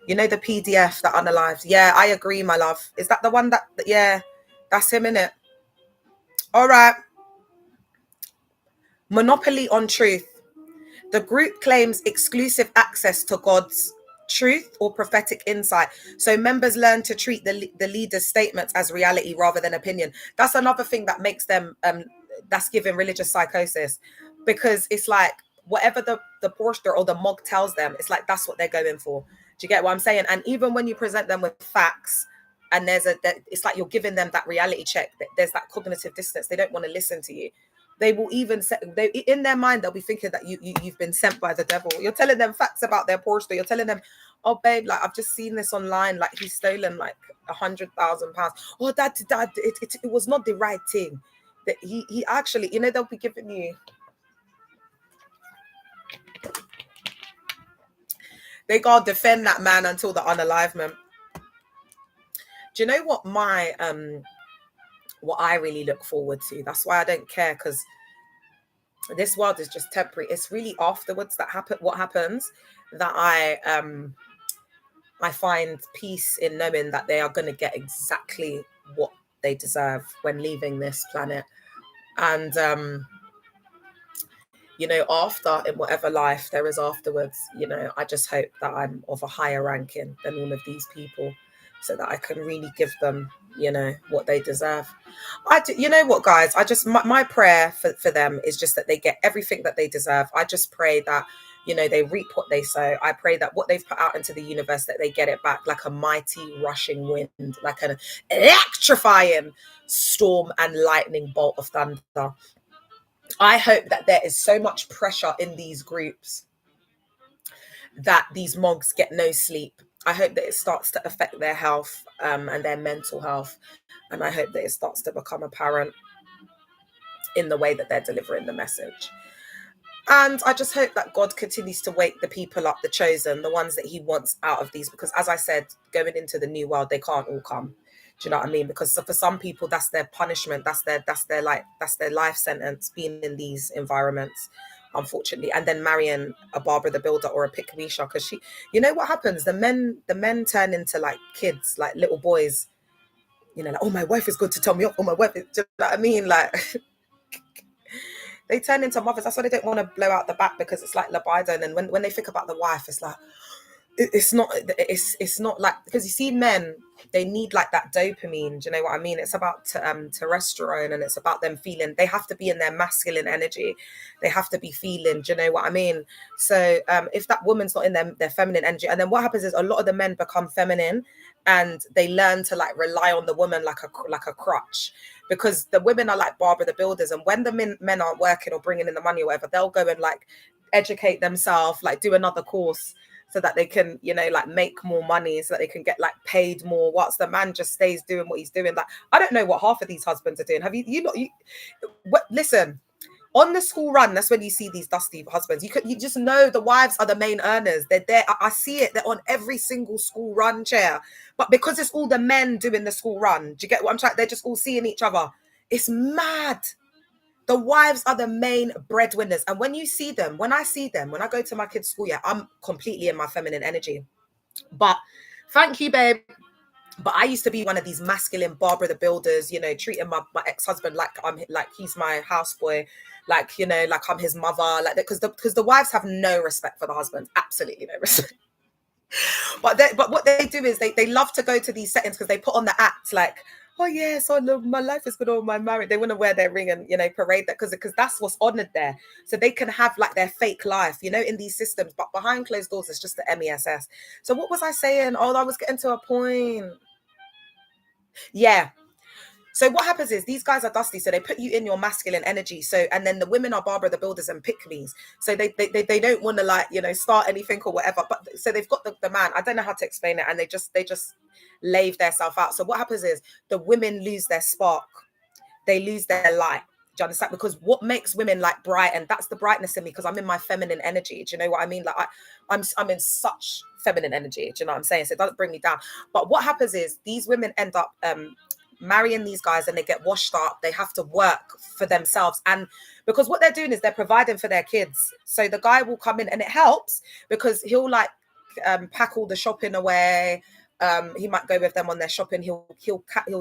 You know, the PDF that unalived. Yeah, I agree, my love. Is that the one that, yeah, that's him, innit? All right. Monopoly on truth. The group claims exclusive access to God's truth or prophetic insight. So members learn to treat the leader's statements as reality rather than opinion. That's another thing that makes them, that's giving religious psychosis. Because it's like, whatever the porter or the mog tells them, it's like, that's what they're going for. Do you get what I'm saying? And even when you present them with facts, and it's like you're giving them that reality check, that there's that cognitive dissonance. They don't want to listen to you. They will even in their mind, they'll be thinking that you've been sent by the devil. You're telling them facts about their Porsche. You're telling them, oh babe, like I've just seen this online, like he's stolen like £100,000. Oh, dad, it was not the right thing. That he actually, you know, they'll be giving you. They gotta defend that man until the unalivement. Do you know what what I really look forward to? That's why I don't care, because this world is just temporary. It's really afterwards that what happens that I find peace in knowing that they are going to get exactly what they deserve when leaving this planet. And you know, after, in whatever life there is afterwards, you know, I just hope that I'm of a higher ranking than all of these people, so that I can really give them, you know, what they deserve. You know what, guys, my prayer for them is just that they get everything that they deserve. I just pray that, you know, they reap what they sow. I pray that what they've put out into the universe, that they get it back like a mighty rushing wind, like an electrifying storm and lightning bolt of thunder. I hope that there is so much pressure in these groups that these monks get no sleep. I hope that it starts to affect their health and their mental health. And I hope that it starts to become apparent in the way that they're delivering the message. And I just hope that God continues to wake the people up, the chosen, the ones that he wants out of these. Because as I said, going into the new world, they can't all come. Do you know what I mean? Because for some people, that's their punishment. That's their life sentence, being in these environments. unfortunately, and then marrying a Barbara the Builder or a Pickamisha, because she, you know what happens? The men turn into like kids, like little boys. You know, like, oh, my wife is good to tell me off. Oh, my wife is, do you know what I mean? Like, they turn into mothers. That's why they don't want to blow out the back, because it's like libido. And then when they think about the wife, it's like, it's not like, because you see men, they need like that dopamine, do you know what I mean? It's about testosterone, and it's about them feeling, they have to be in their masculine energy, they have to be feeling, do you know what I mean? So if that woman's not in their feminine energy, and then what happens is a lot of the men become feminine, and they learn to like rely on the woman like a crutch, because the women are like Barbara the Builders, and when the men aren't working or bringing in the money or whatever, they'll go and like educate themselves, like do another course, so that they can, you know, like make more money, so that they can get like paid more, whilst the man just stays doing what he's doing. Like, I don't know what half of these husbands are doing. Have listen, on the school run, that's when you see these dusty husbands. You just know the wives are the main earners. They're there. I see it. They're on every single school run chair. But because it's all the men doing the school run, do you get what I'm trying? They're just all seeing each other. It's mad. The wives are the main breadwinners. And when you see them, when I see them, when I go to my kids' school, yeah, I'm completely in my feminine energy. But thank you, babe. But I used to be one of these masculine Barbara the Builders, you know, treating my ex-husband like he's my houseboy, like, you know, like I'm his mother, like that, because the wives have no respect for the husbands, absolutely no respect. But what they do is they love to go to these settings, because they put on the act like, oh yes, I love my life is good on my marriage. They want to wear their ring and, you know, parade that, because that's what's honored there. So they can have like their fake life, you know, in these systems. But behind closed doors, it's just the MESS. So what was I saying? Oh, I was getting to a point. Yeah. So what happens is these guys are dusty, so they put you in your masculine energy. So, and then the women are Barbara the Builders and pick-me's. So they don't want to, like, you know, start anything or whatever. But so they've got the man. I don't know how to explain it, and they just lave their self out. So what happens is the women lose their spark, they lose their light. Do you understand? Because what makes women like bright, and that's the brightness in me, because I'm in my feminine energy. Do you know what I mean? Like I'm in such feminine energy. Do you know what I'm saying? So it doesn't bring me down. But what happens is these women end up marrying these guys, and they get washed up. They have to work for themselves, and because what they're doing is they're providing for their kids. So the guy will come in, and it helps because he'll like pack all the shopping away. He might go with them on their shopping. He'll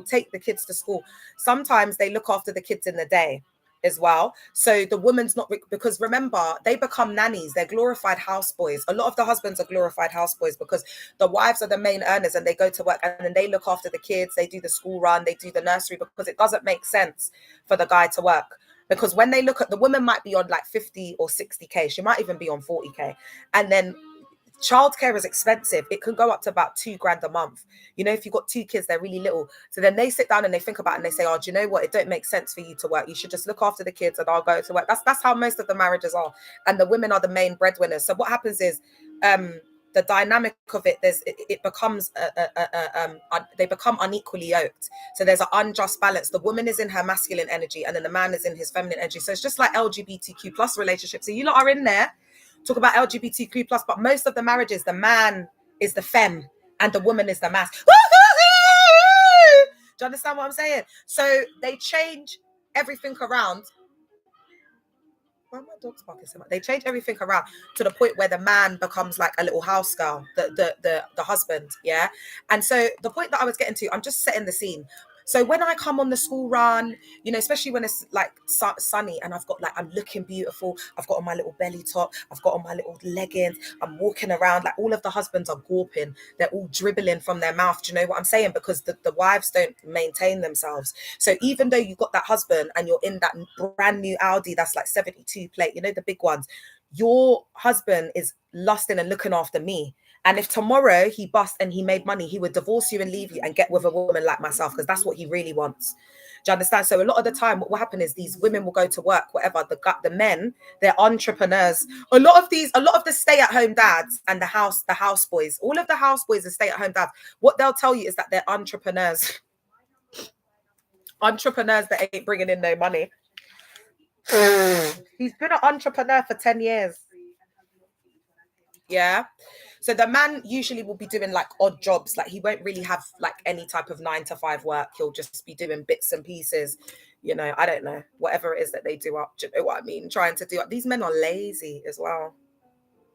take the kids to school. Sometimes they look after the kids in the day as well. So the woman's not, because remember, they become nannies. They're glorified houseboys. A lot of the husbands are glorified houseboys, because the wives are the main earners, and they go to work, and then they look after the kids. They do the school run. They do the nursery, because it doesn't make sense for the guy to work. Because when they look at, the woman might be on like 50 or 60K. She might even be on 40K. And then childcare is expensive. It can go up to about $2,000 a month. You know, if you've got two kids, they're really little. So then they sit down and they think about it, and they say, oh, do you know what? It don't make sense for you to work. You should just look after the kids, and I'll go to work. That's how most of the marriages are. And the women are the main breadwinners. So what happens is the dynamic of it, it becomes they become unequally yoked. So there's an unjust balance. The woman is in her masculine energy, and then the man is in his feminine energy. So it's just like LGBTQ plus relationships. So you lot are in there, talk about LGBTQ plus, but most of the marriages, the man is the femme and the woman is the mas. Do you understand what I'm saying? So they change everything around. Why are my dogs barking so much? They change everything around to the point where the man becomes like a little house girl, the husband, yeah. And so the point that I was getting to, I'm just setting the scene. So when I come on the school run, you know, especially when it's like sunny, and I've got like, I'm looking beautiful, I've got on my little belly top, I've got on my little leggings, I'm walking around, like all of the husbands are gawping, they're all dribbling from their mouth. Do you know what I'm saying? Because the wives don't maintain themselves. So even though you got that husband and you're in that brand new Audi that's like 72 plate, you know, the big ones, your husband is lusting and looking after me. And if tomorrow he busts and he made money, he would divorce you and leave you and get with a woman like myself, because that's what he really wants. Do you understand? So a lot of the time, what will happen is these women will go to work, whatever. The men, they're entrepreneurs. A lot of the stay-at-home dads and the house boys, all of the house boys and stay-at-home dads, what they'll tell you is that they're entrepreneurs. Entrepreneurs that ain't bringing in no money. He's been an entrepreneur for 10 years. Yeah. So the man usually will be doing like odd jobs. Like he won't really have like any type of 9 to 5 work. He'll just be doing bits and pieces. You know, I don't know, whatever it is that they do up. Do you know what I mean? Trying to do up. These men are lazy as well.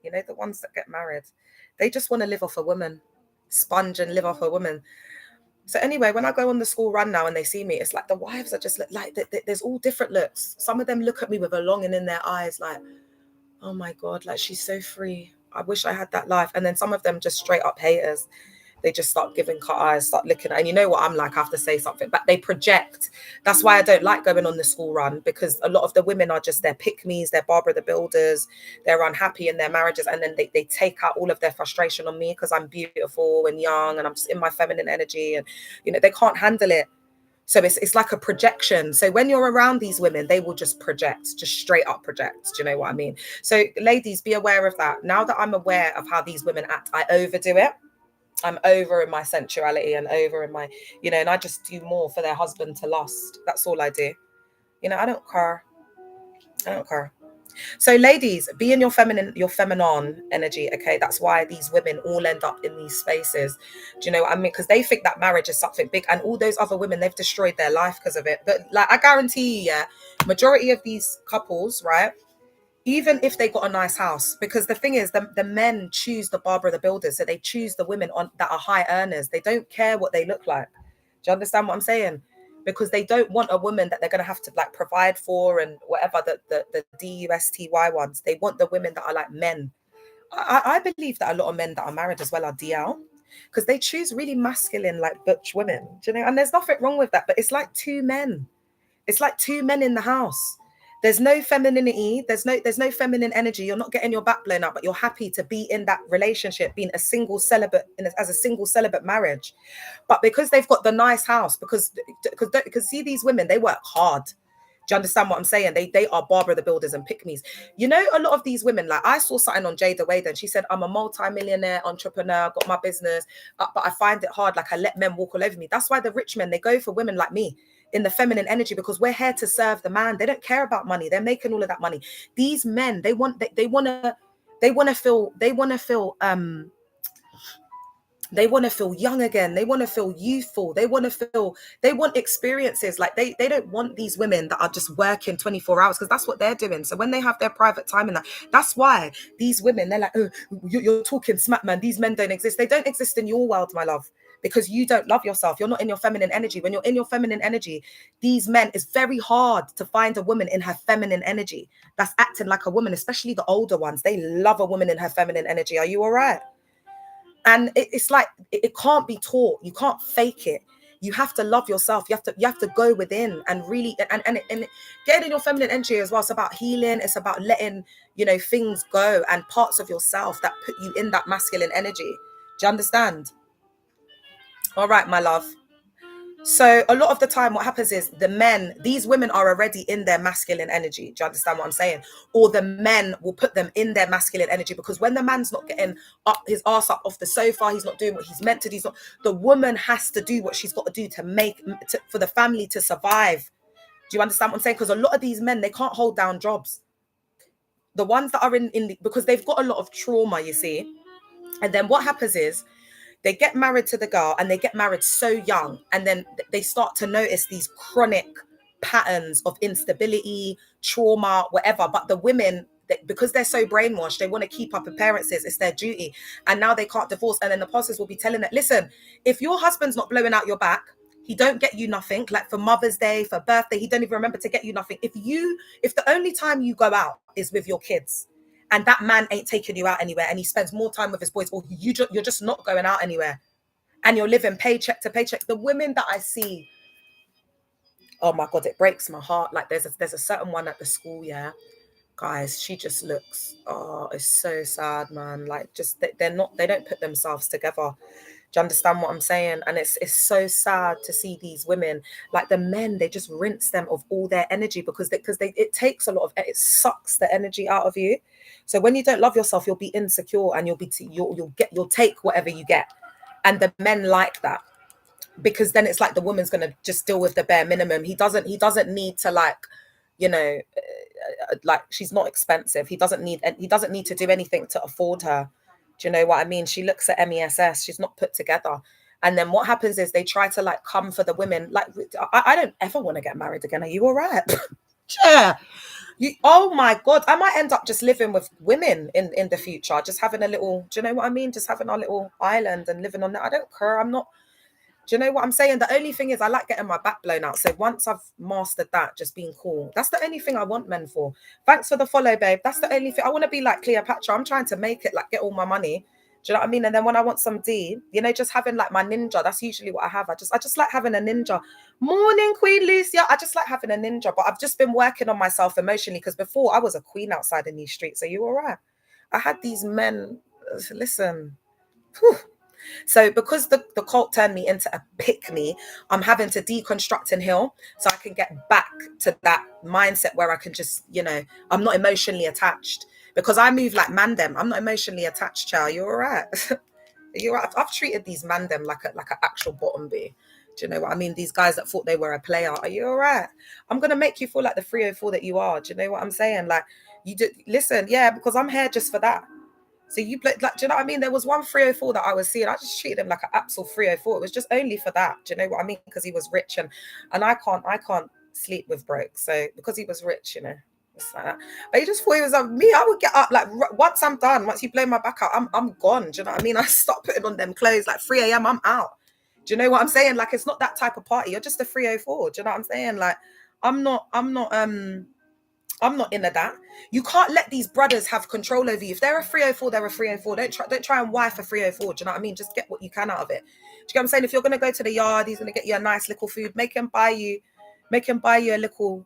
You know, the ones that get married, they just want to live off a woman, sponge and live off a woman. So anyway, when I go on the school run now and they see me, it's like the wives are just like, there's all different looks. Some of them look at me with a longing in their eyes, like, oh my God, like she's so free. I wish I had that life. And then some of them just straight up haters. They just start giving cut eyes, start looking at, and you know what I'm like, I have to say something, but they project. That's why I don't like going on the school run, because a lot of the women are just, they're pick-me's, they're Barbara the Builders, they're unhappy in their marriages, and then they take out all of their frustration on me because I'm beautiful and young and I'm just in my feminine energy, and you know, they can't handle it. So it's like a projection. So when you're around these women, they will just project, just straight up project. Do you know what I mean? So ladies, be aware of that. Now that I'm aware of how these women act, I overdo it. I'm over in my sensuality and over in my, you know, and I just do more for their husband to lust. That's all I do. You know, I don't care. I don't care. So ladies, be in your feminine energy. Okay. That's why these women all end up in these spaces. Do you know what I mean? Because they think that marriage is something big, and all those other women, they've destroyed their life because of it. But like, I guarantee you, yeah, majority of these couples, right? Even if they got a nice house, because the thing is, the men choose the Barbara the Builders, so they choose the women that are high earners. They don't care what they look like. Do you understand what I'm saying? Because they don't want a woman that they're going to have to like provide for and whatever, the DUSTY ones. They want the women that are like men. I believe that a lot of men that are married as well are DL, because they choose really masculine, like butch women. Do you know? And there's nothing wrong with that, but it's like two men. It's like two men in the house. There's no femininity. There's no feminine energy. You're not getting your back blown up, but you're happy to be in that relationship, being a single celibate, as a single celibate marriage. But because they've got the nice house, because see, these women, they work hard. Do you understand what I'm saying? They are Barbara the Builders and pick-me's. You know, a lot of these women, like I saw something on Jada Wade, and she said, I'm a multi-millionaire entrepreneur, got my business, but I find it hard. Like I let men walk all over me. That's why the rich men, they go for women like me in the feminine energy, because we're here to serve the man. They don't care about money. They're making all of that money. These men, they want to feel young again. They want to feel youthful. They want experiences. Like they don't want these women that are just working 24 hours, because that's what they're doing. So when they have their private time in that's why these women, they're like, oh, you're talking smack, man. These men don't exist. They don't exist in your world, my love, because you don't love yourself. You're not in your feminine energy. When you're in your feminine energy, these men, it's very hard to find a woman in her feminine energy that's acting like a woman, especially the older ones. They love a woman in her feminine energy. Are you all right? And it's like, it can't be taught. You can't fake it. You have to love yourself. You have to go within and really, and getting in your feminine energy as well. It's about healing. It's about letting, you know, things go and parts of yourself that put you in that masculine energy. Do you understand? All right, my love. So a lot of the time what happens is these women are already in their masculine energy. Do you understand what I'm saying? Or the men will put them in their masculine energy, because when the man's not getting up his ass up off the sofa, he's not doing what he's meant to do. The woman has to do what she's got to do for the family to survive. Do you understand what I'm saying? Because a lot of these men, they can't hold down jobs. The ones that are because they've got a lot of trauma, you see. And then what happens is, they get married to the girl, and they get married so young, and then they start to notice these chronic patterns of instability, trauma, whatever. But the women, because they're so brainwashed, they want to keep up appearances. It's their duty. And now they can't divorce. And then the pastors will be telling them, listen, if your husband's not blowing out your back, he don't get you nothing. Like for Mother's Day, for birthday, he don't even remember to get you nothing. If the only time you go out is with your kids, and that man ain't taking you out anywhere, and he spends more time with his boys, or you're just not going out anywhere, and you're living paycheck to paycheck. The women that I see, oh my God, it breaks my heart. Like there's a certain one at the school, yeah, guys, she just looks, oh, it's so sad, man. Like just they don't put themselves together. Do you understand what I'm saying? And it's so sad to see these women, like the men, they just rinse them of all their energy, because it takes a lot of, it sucks the energy out of you. So when you don't love yourself, you'll be insecure, and you'll take whatever you get. And the men like that, because then it's like the woman's going to just deal with the bare minimum. He doesn't need to, like, you know, like she's not expensive. He doesn't need to do anything to afford her. Do Do you know what I mean? She looks at MESS, she's not put together. And then what happens is they try to like come for the women. Like, I don't ever want to get married again. Are you all right? Yeah. Oh my God, I might end up just living with women in the future, just having a little, do you know what I mean? Just having our little island and living on that. I don't care. I'm not, do you know what I'm saying? The only thing is I like getting my back blown out. So once I've mastered that, just being cool. That's the only thing I want men for. Thanks for the follow, babe. That's the only thing. I want to be like Cleopatra. I'm trying to make it, like, get all my money. Do you know what I mean? And then when I want some D, you know, just having like my ninja. That's usually what I have. I just like having a ninja. Morning, Queen Lucia. I just like having a ninja. But I've just been working on myself emotionally because before I was a queen outside in these streets. Are you all right? I had these men. Listen. Whew. So because the cult turned me into a pick-me, I'm having to deconstruct and heal so I can get back to that mindset where I can just, you know, I'm not emotionally attached because I move like mandem. I'm not emotionally attached, child. You're all right. You're right. I've treated these mandem like an actual bottom bee. Do you know what I mean? These guys that thought they were a player. Are you all right? I'm gonna make you feel like the 304 that you are. Do you know what I'm saying? Like, you do listen, yeah, because I'm here just for that. So you play, like, do you know what I mean? There was one 304 that I was seeing. I just treated him like an absolute 304. It was just only for that. Do you know what I mean? Because he was rich and I can't sleep with broke. So because he was rich, you know, it's like that. But he just thought he was me. I would get up like once I'm done. Once you blow my back out, I'm gone. Do you know what I mean? I stop putting on them clothes like 3 a.m. I'm out. Do you know what I'm saying? Like, it's not that type of party. You're just a 304. Do you know what I'm saying? Like, I'm not into that. You can't let these brothers have control over you. If they're a 304, they're a 304. Don't try and wife a 304. Do you know what I mean? Just get what you can out of it. Do you get what I'm saying? If you're gonna go to the yard, he's gonna get you a nice little food. Make him buy you a little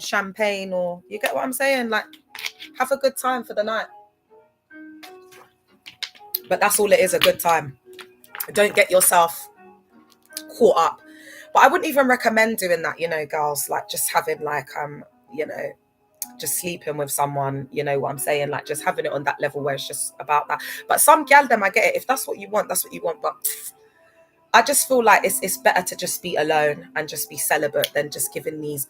champagne, or you get what I'm saying? Like, have a good time for the night. But that's all it is, a good time. Don't get yourself caught up. But I wouldn't even recommend doing that, you know, girls, like just having like you know, just sleeping with someone, you know what I'm saying? Like just having it on that level where it's just about that. But some gal them, I get it. If that's what you want, that's what you want. But I just feel like it's better to just be alone and just be celibate than just letting these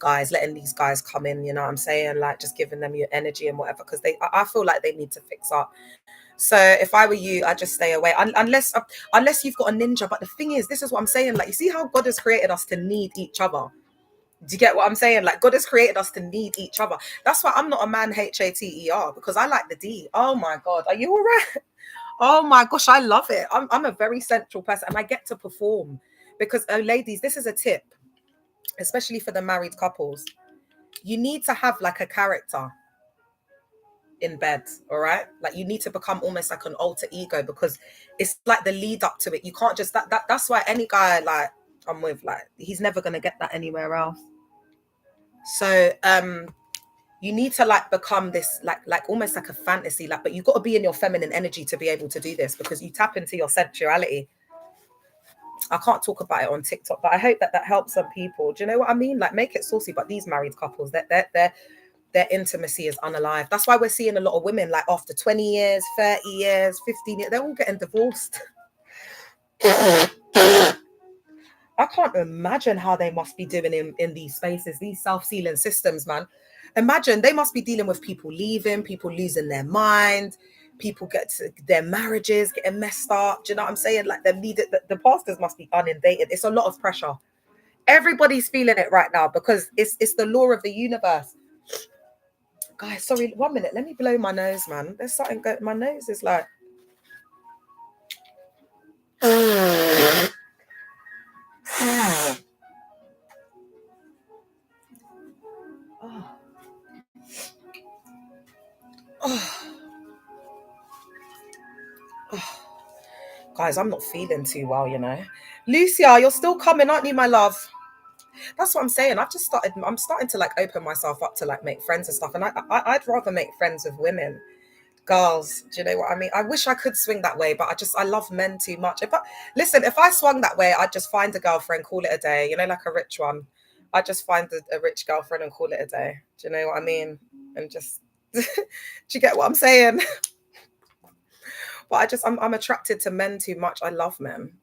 guys come in, you know what I'm saying? Like just giving them your energy and whatever, because I feel like they need to fix up. So if I were you, I'd just stay away unless you've got a ninja. But the thing is, this is what I'm saying. Like, you see how God has created us to need each other. Do you get what I'm saying? Like, God has created us to need each other. That's why I'm not a man HATER, because I like the D. Oh my God. Are you all right? Oh my gosh, I love it. I'm a very central person and I get to perform because, ladies, this is a tip, especially for the married couples. You need to have like a character in bed, all right? Like, you need to become almost like an alter ego, because it's like the lead up to it. You can't just that's why any guy like I'm with, like, he's never gonna get that anywhere else. So you need to like become this like almost like a fantasy, like, but you've got to be in your feminine energy to be able to do this, because you tap into your sensuality. I can't talk about it on TikTok, but I hope that helps some people. Do you know what I mean? Like, make it saucy. But these married couples, their intimacy is unalive. That's why we're seeing a lot of women, like, after 20 years, 30 years, 15 years, they're all getting divorced. I can't imagine how they must be doing in these spaces, these self-sealing systems, man. Imagine they must be dealing with people leaving, people losing their mind, people their marriages getting messed up. Do you know what I'm saying? Like, the pastors must be inundated. It's a lot of pressure. Everybody's feeling it right now because it's the law of the universe. Guys, sorry, 1 minute. Let me blow my nose, man. There's something going. My nose is like. Oh. Oh. Oh. Guys, I'm not feeling too well, you know. Lucia, you're still coming, aren't you, my love? That's what I'm saying. I'm starting to like open myself up to like make friends and stuff. And I'd rather make friends with women. Girls, do you know what I mean? I wish I could swing that way, but I love men too much. If I swung that way, I'd just find a girlfriend, call it a day, you know, like a rich one. I'd just find a rich girlfriend and call it a day. Do you know what I mean? And just, do you get what I'm saying? But I'm attracted to men too much. I love men.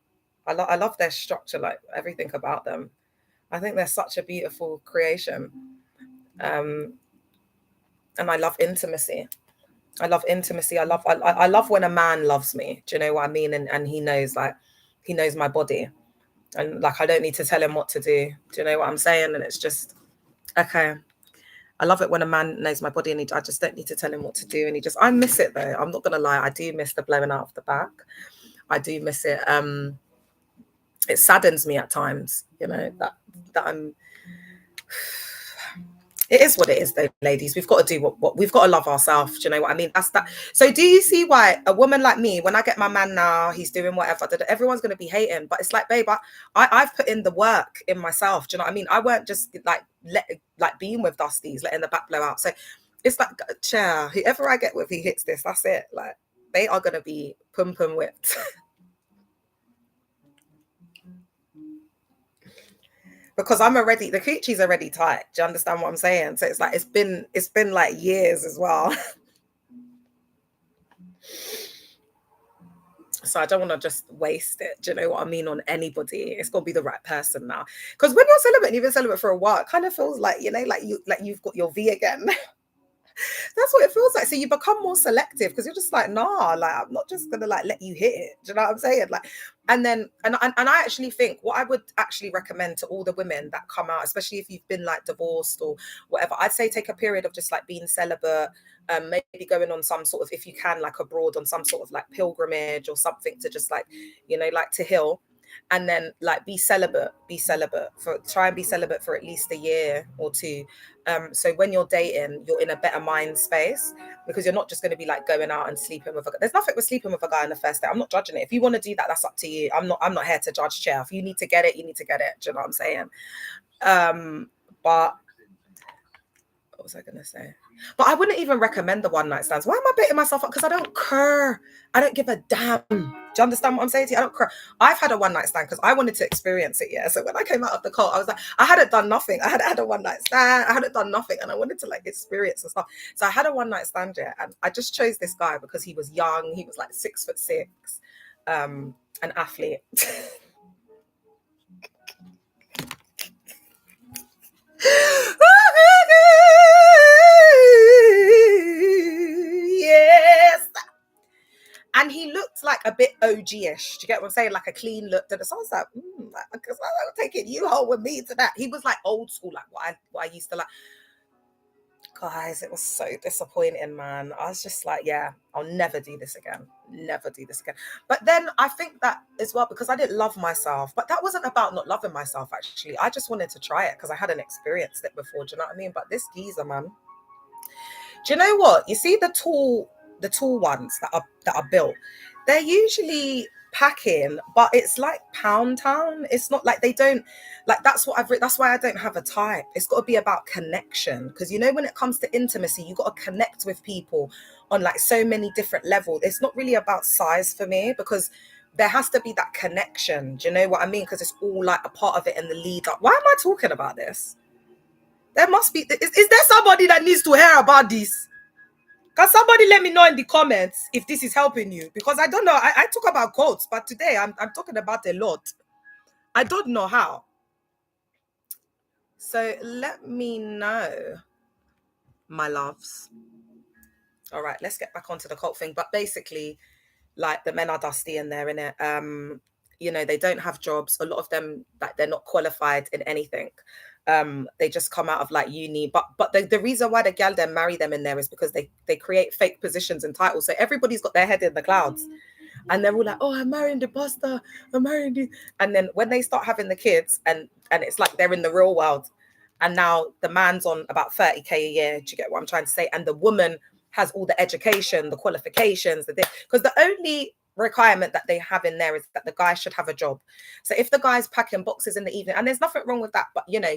I love their structure, like everything about them. I think they're such a beautiful creation. And I love intimacy. I love intimacy. I love when a man loves me. Do you know what I mean? And he knows, like, he knows my body, and like I don't need to tell him what to do. Do you know what I'm saying? And it's just okay. I love it when a man knows my body, and I just don't need to tell him what to do. And I miss it though. I'm not gonna lie. I do miss the blowing out of the back. I do miss it. It saddens me at times, you know, that I'm. It is what it is, though, ladies. We've got to do what we've got to love ourselves. Do you know what I mean? That's that. So, do you see why a woman like me, when I get my man now, he's doing whatever, everyone's going to be hating. But it's like, babe, I've put in the work in myself. Do you know what I mean? I weren't just like being with Dusties, letting the back blow out. So, it's like, chair, whoever I get with, he hits this. That's it. Like, they are going to be pum pum whipped. Because the coochie's already tight. Do you understand what I'm saying? So it's like it's been like years as well. So I don't want to just waste it. Do you know what I mean? On anybody. It's got to be the right person now. Because when you're celibate and you've been celibate for a while, it kind of feels like, you know, you've got your V again. That's what it feels like. So you become more selective because you're just like, nah, like I'm not just gonna like let you hit it. Do you know what I'm saying? Like, and then and I actually think what I would actually recommend to all the women that come out, especially if you've been like divorced or whatever, I'd say take a period of just like being celibate, maybe going on some sort of, if you can, like abroad on some sort of like pilgrimage or something to just like, you know, like to heal. And then like try and be celibate for at least a year or two. So when you're dating, you're in a better mind space because you're not just going to be like going out and sleeping with a guy. There's nothing with sleeping with a guy on the first day. I'm not judging it. If you want to do that, that's up to you. I'm not here to judge, chair. If you need to get it, you need to get it. Do you know what I'm saying? But what was I going to say? But I wouldn't even recommend the one night stands. Why am I beating myself up? Because I don't care. I don't give a damn. Do you understand what I'm saying to you? I don't care. I've had a one night stand because I wanted to experience it. Yeah. So when I came out of the cult, I was like, I hadn't done nothing. I had had a one night stand. I hadn't done nothing, and I wanted to like experience and stuff. So I had a one night stand, yeah, and I just chose this guy because he was young. He was like 6'6", an athlete. Yes. And he looked like a bit OG-ish. Do you get what I'm saying? Like a clean look. So I was like, because I'm taking you home with me to that. He was like old school, like what I used to like. Guys, it was so disappointing, man. I was just like, yeah, I'll never do this again. Never do this again. But then I think that as well, because I didn't love myself. But that wasn't about not loving myself, actually. I just wanted to try it because I hadn't experienced it before. Do you know what I mean? But this geezer, man. Do you know what? You see the tall ones that are built, they're usually packing, but it's like Pound Town. It's not like they don't like that's what that's why I don't have a type. It's got to be about connection. Because you know, when it comes to intimacy, you got to connect with people on like so many different levels. It's not really about size for me because there has to be that connection. Do you know what I mean? Because it's all like a part of it in the lead up. Why am I talking about this? There must be, is there somebody that needs to hear about this? Can somebody let me know in the comments if this is helping you? Because I don't know. I talk about quotes, but today I'm talking about a lot. I don't know how. So let me know, my loves. All right, let's get back onto the cult thing. But basically, like the men are dusty and they're in it. You know, they don't have jobs. A lot of them, like, they're not qualified in anything. They just come out of like uni. But the reason why the gal then marry them in there is because they create fake positions and titles. So everybody's got their head in the clouds. And they're all like, oh, I'm marrying the pastor, I'm marrying the... And then when they start having the kids and it's like they're in the real world. And now the man's on about 30K a year. Do you get what I'm trying to say? And the woman has all the education, the qualifications, because the only requirement that they have in there is that the guy should have a job. So if the guy's packing boxes in the evening, and there's nothing wrong with that, but you know,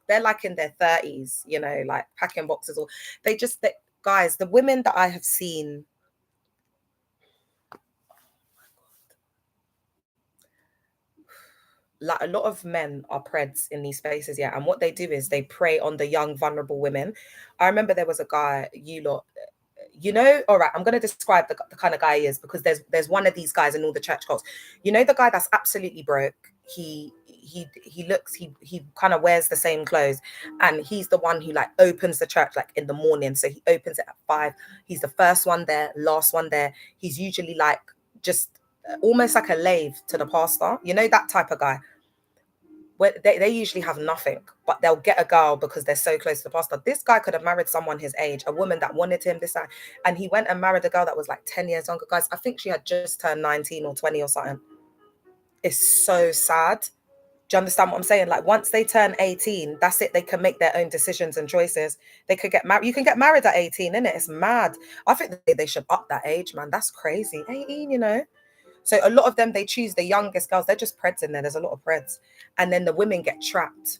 they're like in their 30s, you know, like packing boxes, or guys, the women that I have seen, like a lot of men are preds in these spaces, yeah. And what they do is they prey on the young, vulnerable women. I remember there was a guy, you know, all right, I'm going to describe the kind of guy he is, because there's one of these guys in all the church cults. You know, the guy that's absolutely broke. he kind of wears the same clothes, and he's the one who like opens the church like in the morning. So he opens it at 5. He's the first one there, last one there. He's usually like just almost like a slave to the pastor, you know, that type of guy. Where they usually have nothing, but they'll get a girl because they're so close to the pastor. This guy could have married someone his age, a woman that wanted him, this time, and he went and married a girl that was like 10 years younger. Guys, I think she had just turned 19 or 20 or something. It's so sad. Do you understand what I'm saying? Like once they turn 18, that's it. They can make their own decisions and choices. They could get married. You can get married at 18, innit? It's mad. I think they should up that age, man. That's crazy. 18, you know? So a lot of them, they choose the youngest girls. They're just preds in there. There's a lot of preds. And then the women get trapped.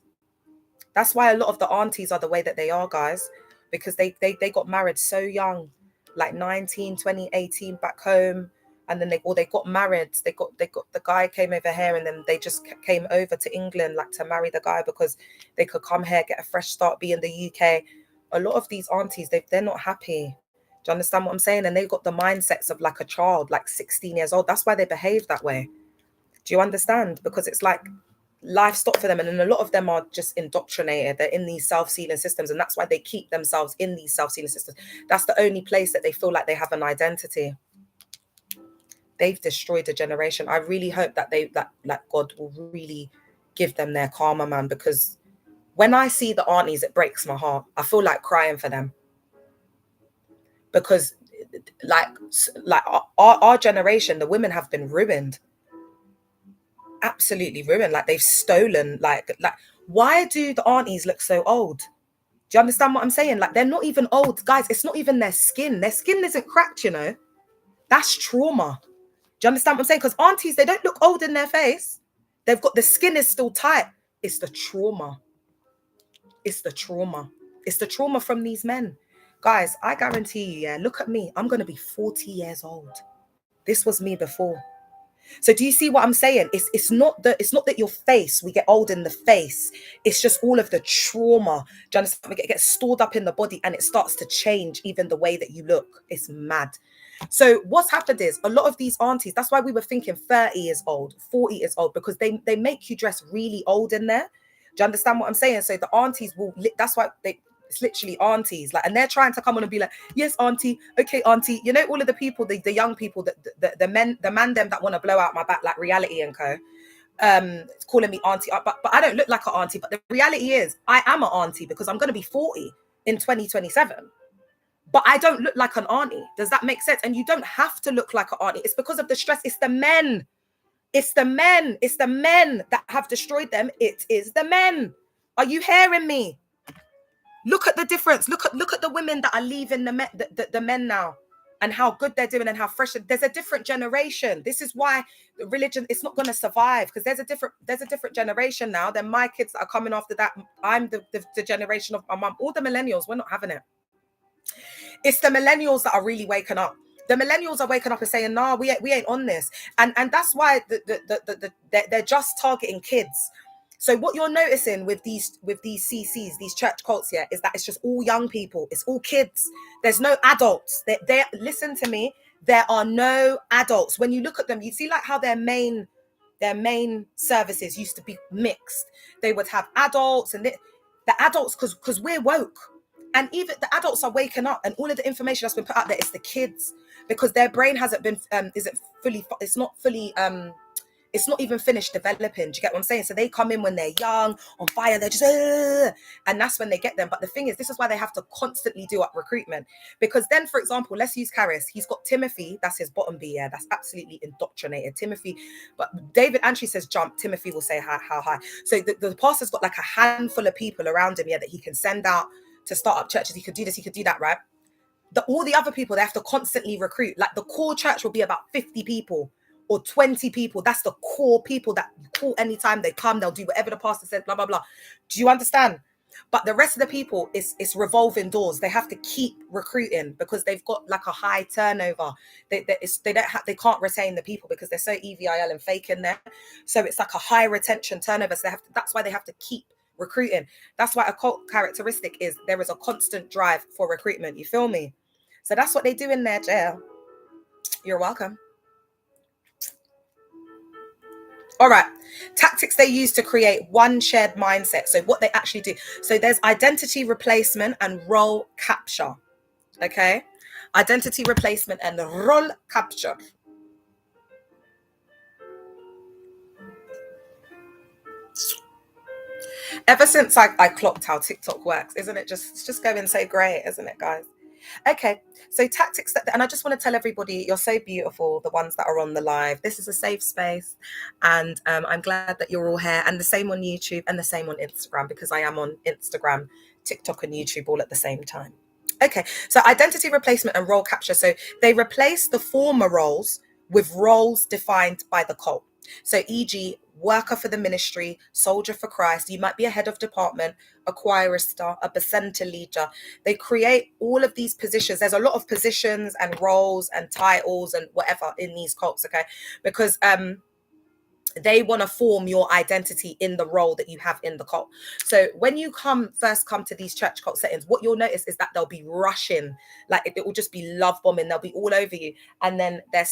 That's why a lot of the aunties are the way that they are, guys, because they got married so young, like 19, 20, 18 back home. And then they got married. They got the guy came over here, and then they just came over to England like to marry the guy because they could come here, get a fresh start, be in the UK. A lot of these aunties, they're not happy. Do you understand what I'm saying? And they've got the mindsets of like a child, like 16 years old. That's why they behave that way. Do you understand? Because it's like life stopped for them. And then a lot of them are just indoctrinated. They're in these self-sealing systems. And that's why they keep themselves in these self-sealing systems. That's the only place that they feel like they have an identity. They've destroyed a generation. I really hope that God will really give them their karma, man. Because when I see the aunties, it breaks my heart. I feel like crying for them. Because like our generation, the women have been ruined, absolutely ruined. Like they've stolen, like why do the aunties look so old? Do you understand what I'm saying? Like they're not even old, guys. It's not even their skin isn't cracked, you know. That's trauma. Do you understand what I'm saying? Because aunties, they don't look old in their face. They've got, the skin is still tight. It's the trauma. It's the trauma. It's the trauma from these men. Guys, I guarantee you, yeah, look at me. I'm going to be 40 years old. This was me before. So do you see what I'm saying? It's not that your face, we get old in the face. It's just all of the trauma. Do you understand? It gets stored up in the body and it starts to change even the way that you look. It's mad. So what's happened is a lot of these aunties, that's why we were thinking 30 is old, 40 is old, because they make you dress really old in there. Do you understand what I'm saying? So the aunties will, that's why it's literally aunties, like, and they're trying to come on and be like, yes, auntie, okay, auntie. You know, all of the people, the young people, the man them that want to blow out my back, like Reality and Co. Calling me auntie, but I don't look like an auntie. But the reality is, I am an auntie because I'm going to be 40 in 2027. But I don't look like an auntie. Does that make sense? And you don't have to look like an auntie. It's because of the stress. It's the men. It's the men. It's the men that have destroyed them. It is the men. Are you hearing me? Look at the difference. Look at the women that are leaving the men now, and how good they're doing and how fresh. There's a different generation. This is why religion is not going to survive, because there's a different generation now. Then my kids that are coming after that. I'm the generation of my mum. All the millennials, we're not having it. It's the millennials that are really waking up. The millennials are waking up and saying, "Nah, we ain't on this," and that's why they're just targeting kids. So what you're noticing with these CCs, these church cults, yeah, is that it's just all young people. It's all kids. There's no adults. They listen to me. There are no adults. When you look at them, you see like how their main services used to be mixed. They would have adults and the adults, because we're woke. And even the adults are waking up, and all of the information that's been put out there is the kids, because their brain hasn't been, it's not even finished developing. Do you get what I'm saying? So they come in when they're young, on fire, they're just, and that's when they get them. But the thing is, this is why they have to constantly do up recruitment. Because then, for example, let's use Charis. He's got Timothy, that's his bottom B, yeah, that's absolutely indoctrinated. Timothy, but David Antry says jump, Timothy will say how high. So the pastor's got like a handful of people around him, yeah, that he can send out to start up churches. He could do this, he could do that, right? All the other people, they have to constantly recruit. Like the core church will be about 50 people or 20 people. That's the core people that call anytime they come. They'll do whatever the pastor says, blah, blah, blah. Do you understand? But the rest of the people, it's revolving doors. They have to keep recruiting because they've got like a high turnover. They can't retain the people because they're so EVIL and fake in there. So it's like a high retention turnover. So that's why they have to keep recruiting. That's why a cult characteristic is there is a constant drive for recruitment. You feel me? So that's what they do in their jail. You're welcome. All right. Tactics they use to create one shared mindset. So what they actually do. So there's identity replacement and role capture. Okay. Identity replacement and role capture. Ever since I clocked how TikTok works, isn't it just, it's just going so great, isn't it, guys? Okay, so tactics that, and I just want to tell everybody, you're so beautiful, the ones that are on the live. This is a safe space, and I'm glad that you're all here. And the same on YouTube, and the same on Instagram, because I am on Instagram, TikTok, and YouTube all at the same time. Okay, so identity replacement and role capture. So they replace the former roles with roles defined by the cult. So, e.g., worker for the ministry, soldier for Christ. You might be a head of department, a choirista, a bacenta leader. They create all of these positions. There's a lot of positions and roles and titles and whatever in these cults, okay? Because they want to form your identity in the role that you have in the cult. So when you first come to these church cult settings, what you'll notice is that they'll be rushing, like it will just be love bombing. They'll be all over you. And then their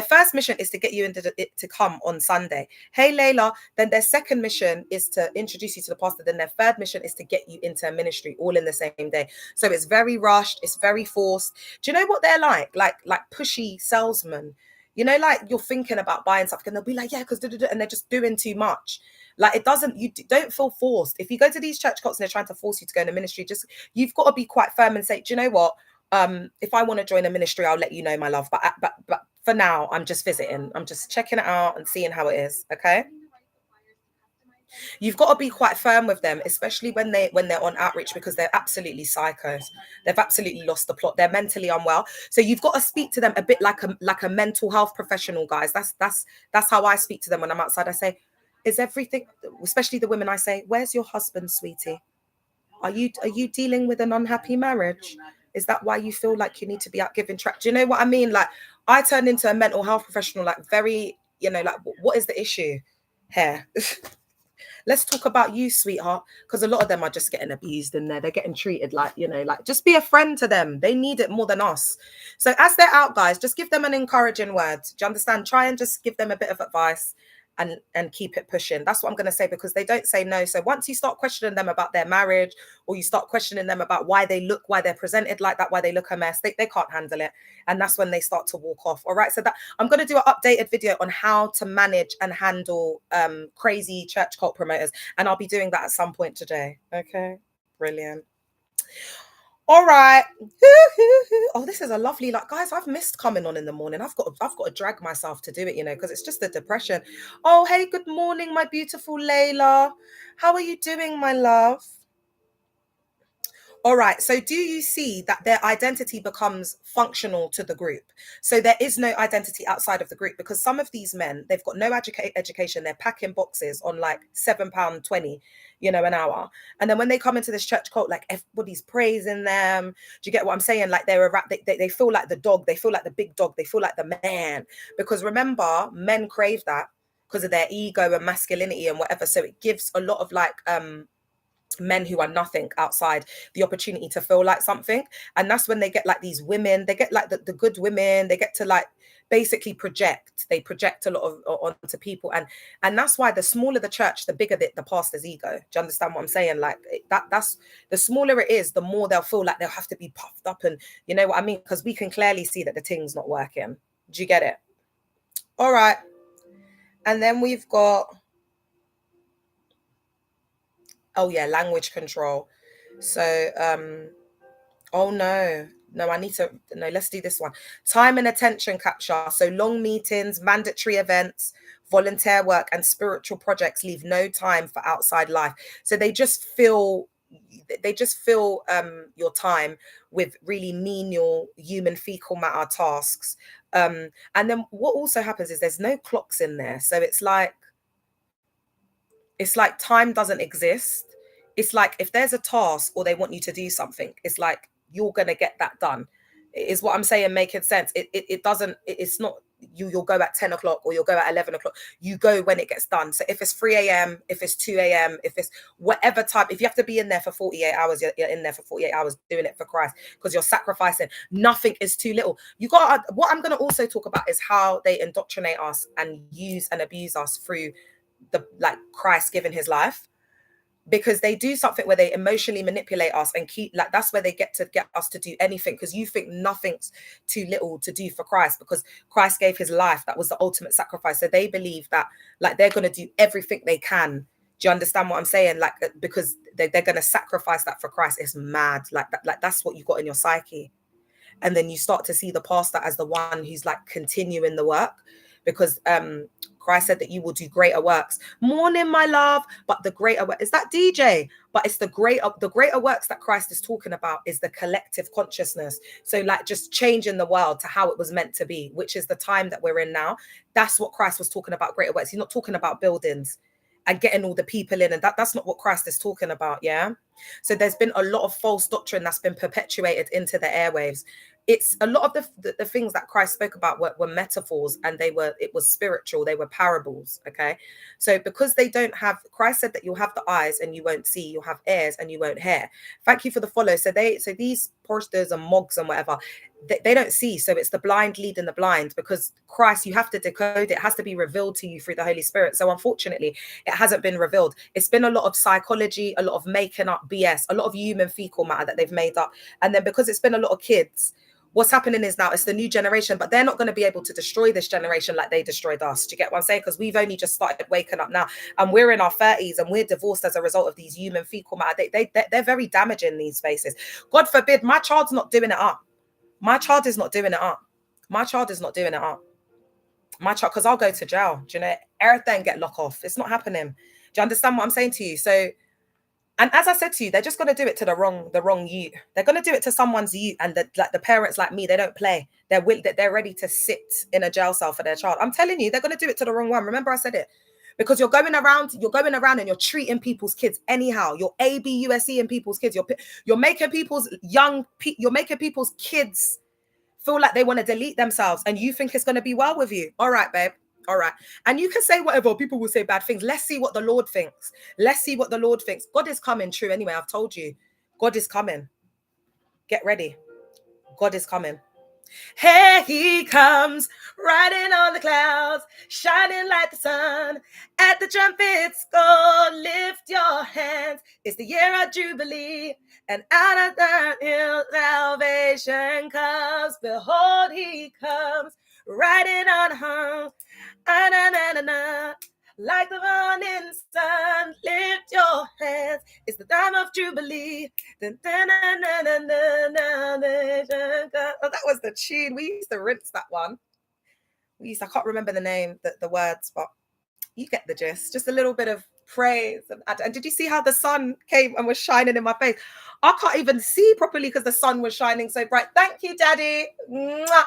first mission is to get you to come on Sunday. Hey, Layla. Then their second mission is to introduce you to the pastor. Then their third mission is to get you into a ministry all in the same day. So it's very rushed. It's very forced. Do you know what they're like? Like pushy salesmen. You know, like you're thinking about buying something and they'll be like, yeah, because and they're just doing too much. Like you don't feel forced. If you go to these church cults and they're trying to force you to go into ministry, you've got to be quite firm and say, do you know what? If I want to join a ministry, I'll let you know, my love. But for now, I'm just visiting. I'm just checking it out and seeing how it is. Okay. You've got to be quite firm with them, especially when they're on outreach, because they're absolutely psychos. They've absolutely lost the plot. They're mentally unwell. So you've got to speak to them a bit like a mental health professional, guys. That's how I speak to them when I'm outside. I say, is everything, especially the women, I say, where's your husband, sweetie? Are you dealing with an unhappy marriage? Is that why you feel like you need to be out giving track? Do you know what I mean? Like, I turned into a mental health professional, like very, like, what is the issue here? Let's talk about you, sweetheart, because a lot of them are just getting abused in there. They're getting treated like, like, just be a friend to them. They need it more than us. So as they're out, guys, just give them an encouraging word. Do you understand? Try and just give them a bit of advice and keep it pushing. That's what I'm going to say, because they don't say no. So once you start questioning them about their marriage, or you start questioning them about why they're presented like that, why they look a mess, they can't handle it. And that's when they start to walk off. All right. So that I'm going to do an updated video on how to manage and handle crazy church cult promoters. And I'll be doing that at some point today. Okay. Brilliant. All right. Oh, this is a lovely, like, guys, I've missed coming on in the morning. I've got to drag myself to do it, because it's just the depression. Oh, hey, good morning, my beautiful Layla. How are you doing, my love? All right. So do you see that their identity becomes functional to the group? So there is no identity outside of the group, because some of these men, they've got no education. They're packing boxes on like £7.20, an hour. And then when they come into this church cult, like everybody's praising them. Do you get what I'm saying? Like they feel like the dog. They feel like the big dog. They feel like the man. Because remember, men crave that because of their ego and masculinity and whatever. So it gives a lot of like, men who are nothing outside the opportunity to feel like something. And that's when they get like these women, they get like the good women, they get to like basically they project a lot of onto people. And that's why the smaller the church, the bigger the pastor's ego. Do you understand what I'm saying? Like that's the smaller it is, the more they'll feel like they'll have to be puffed up. And you know what I mean? Because we can clearly see that the thing's not working. Do you get it? All right. And then we've got, oh yeah, language control. So oh no, let's do this one. Time and attention capture. So long meetings, mandatory events, volunteer work, and spiritual projects leave no time for outside life. So they just fill your time with really menial human fecal matter tasks. And then what also happens is there's no clocks in there. So it's like time doesn't exist. It's like if there's a task or they want you to do something, it's like you're going to get that done. Is what I'm saying making sense? It doesn't, it's not, you'll go at 10 o'clock or you'll go at 11 o'clock. You go when it gets done. So if it's 3 a.m., if it's 2 a.m., if it's whatever time, if you have to be in there for 48 hours, you're in there for 48 hours doing it for Christ, because you're sacrificing. Nothing is too little. What I'm going to also talk about is how they indoctrinate us and use and abuse us through the, like, Christ giving his life. Because they do something where they emotionally manipulate us and keep, like, that's where they get us to do anything, because you think nothing's too little to do for Christ, because Christ gave his life. That was the ultimate sacrifice. So they believe that, like, they're going to do everything they can. Do you understand what I'm saying? Like, because they're going to sacrifice that for Christ. It's mad. Like that's what you got in your psyche. And then you start to see the pastor as the one who's like continuing the work, because Christ said that you will do greater works. Morning, my love. But the greater work is that DJ. But it's the greater works that Christ is talking about is the collective consciousness. So, like, just changing the world to how it was meant to be, which is the time that we're in now. That's what Christ was talking about, greater works. He's not talking about buildings and getting all the people in, and that's not what Christ is talking about. Yeah. So there's been a lot of false doctrine that's been perpetuated into the airwaves. It's a lot of the things that Christ spoke about were metaphors, and it was spiritual. They were parables. Okay. So because they don't have, Christ said that you'll have the eyes and you won't see, you'll have ears and you won't hear. Thank you for the follow. So these posters and mogs and whatever, they don't see. So it's the blind leading the blind, because Christ, you have to decode it. It has to be revealed to you through the Holy Spirit. So unfortunately, it hasn't been revealed. It's been a lot of psychology, a lot of making up BS, a lot of human fecal matter that they've made up. And then because it's been a lot of kids, what's happening is now it's the new generation, but they're not going to be able to destroy this generation like they destroyed us. Do you get what I'm saying? Because we've only just started waking up now, and we're in our 30s and we're divorced as a result of these human fecal matter. They're very damaging, these spaces. God forbid my child's not doing it up. My child is not doing it up. My child is not doing it up. My child, because I'll go to jail. Do you know? Everything get locked off. It's not happening. Do you understand what I'm saying to you? So, and as I said to you, they're just going to do it to the wrong youth. They're going to do it to someone's youth, and the parents like me, they don't play. They're ready to sit in a jail cell for their child. I'm telling you, they're going to do it to the wrong one. Remember I said it. Because you're going around and you're treating people's kids anyhow. You're ABUSE in people's kids. You're making people's kids feel like they want to delete themselves, and you think it's going to be well with you. All right, babe. All right. And you can say whatever. People will say bad things. Let's see what the Lord thinks. Let's see what the Lord thinks. God is coming. True. Anyway, I've told you. God is coming. Get ready. God is coming. Here he comes, riding on the clouds, shining like the sun. At the trumpet's call, lift your hands. It's the year of Jubilee, and out of the hill salvation comes. Behold, he comes, riding on home. Like the morning sun, lift your hands. It's the time of Jubilee. Oh, that was the tune. We used to rinse that one. I can't remember the name, the words, but you get the gist. Just a little bit of praise. And did you see how the sun came and was shining in my face? I can't even see properly because the sun was shining so bright. Thank you, Daddy. Mwah.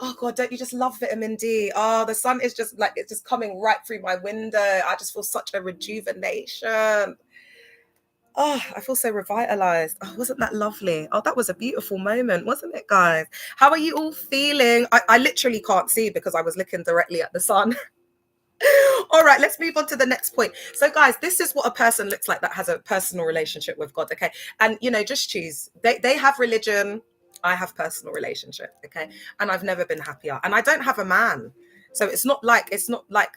Oh God, don't you just love vitamin D? Oh, the sun is just like, it's just coming right through my window. I just feel such a rejuvenation. Oh, I feel so revitalized. Oh, wasn't that lovely? Oh, that was a beautiful moment, wasn't it, guys? How are you all feeling? I literally can't see because I was looking directly at the sun. All right, let's move on to the next point. So guys, this is what a person looks like that has a personal relationship with God, okay? And, just choose. They have religion. I have personal relationship, okay? And I've never been happier. And I don't have a man. So it's not like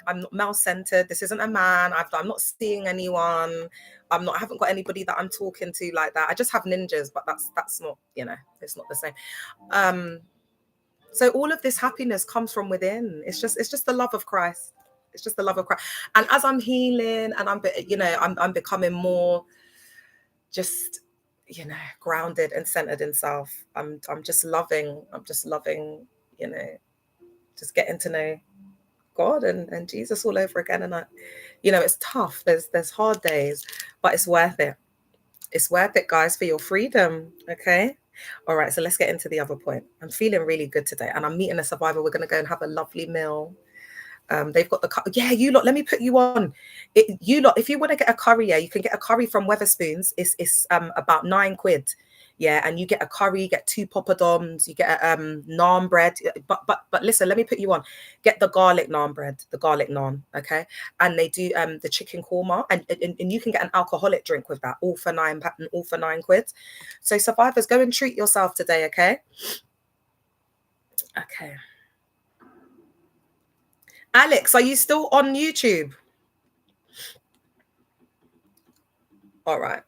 I'm not male-centered. This isn't a man. I'm not seeing anyone. I haven't got anybody that I'm talking to like that. I just have ninjas, but that's not, it's not the same. So all of this happiness comes from within. It's just the love of Christ. It's just the love of Christ. And as I'm healing and I'm becoming more just, grounded and centered in self. I'm just loving, just getting to know God and Jesus all over again. And it's tough. There's hard days, but it's worth it. It's worth it, guys, for your freedom. Okay. All right. So let's get into the other point. I'm feeling really good today, and I'm meeting a survivor. We're going to go and have a lovely meal. They've got you lot, let me put you on you lot. If you want to get a curry, you can get a curry from Weatherspoons. It's about £9. Yeah, and you get a curry, you get 2 poppadoms, you get a naan bread. But listen, let me put you on. Get the garlic naan bread, the garlic naan, okay? And they do the chicken korma, and you can get an alcoholic drink with that, all for 9 quid. So survivors, go and treat yourself today, okay? Okay. Alex, are you still on YouTube? All right.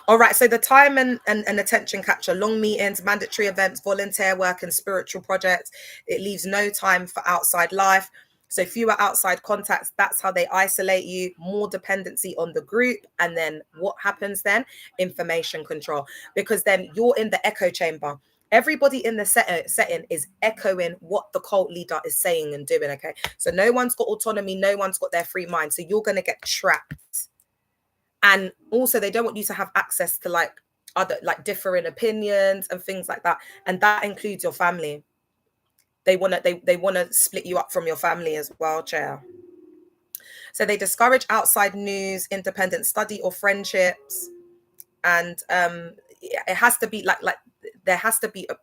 All right, so the time and attention capture, long meetings, mandatory events, volunteer work, and spiritual projects. It leaves no time for outside life. So fewer outside contacts, that's how they isolate you, more dependency on the group. And then what happens then? Information control, because then you're in the echo chamber. Everybody in the setting is echoing what the cult leader is saying and doing, okay? So no one's got autonomy, no one's got their free mind. So you're going to get trapped. And also they don't want you to have access to like other like differing opinions and things like that, and that includes your family. They want to split you up from your family as well, chair. So they discourage outside news, independent study, or friendships. And it has to be like there has to be a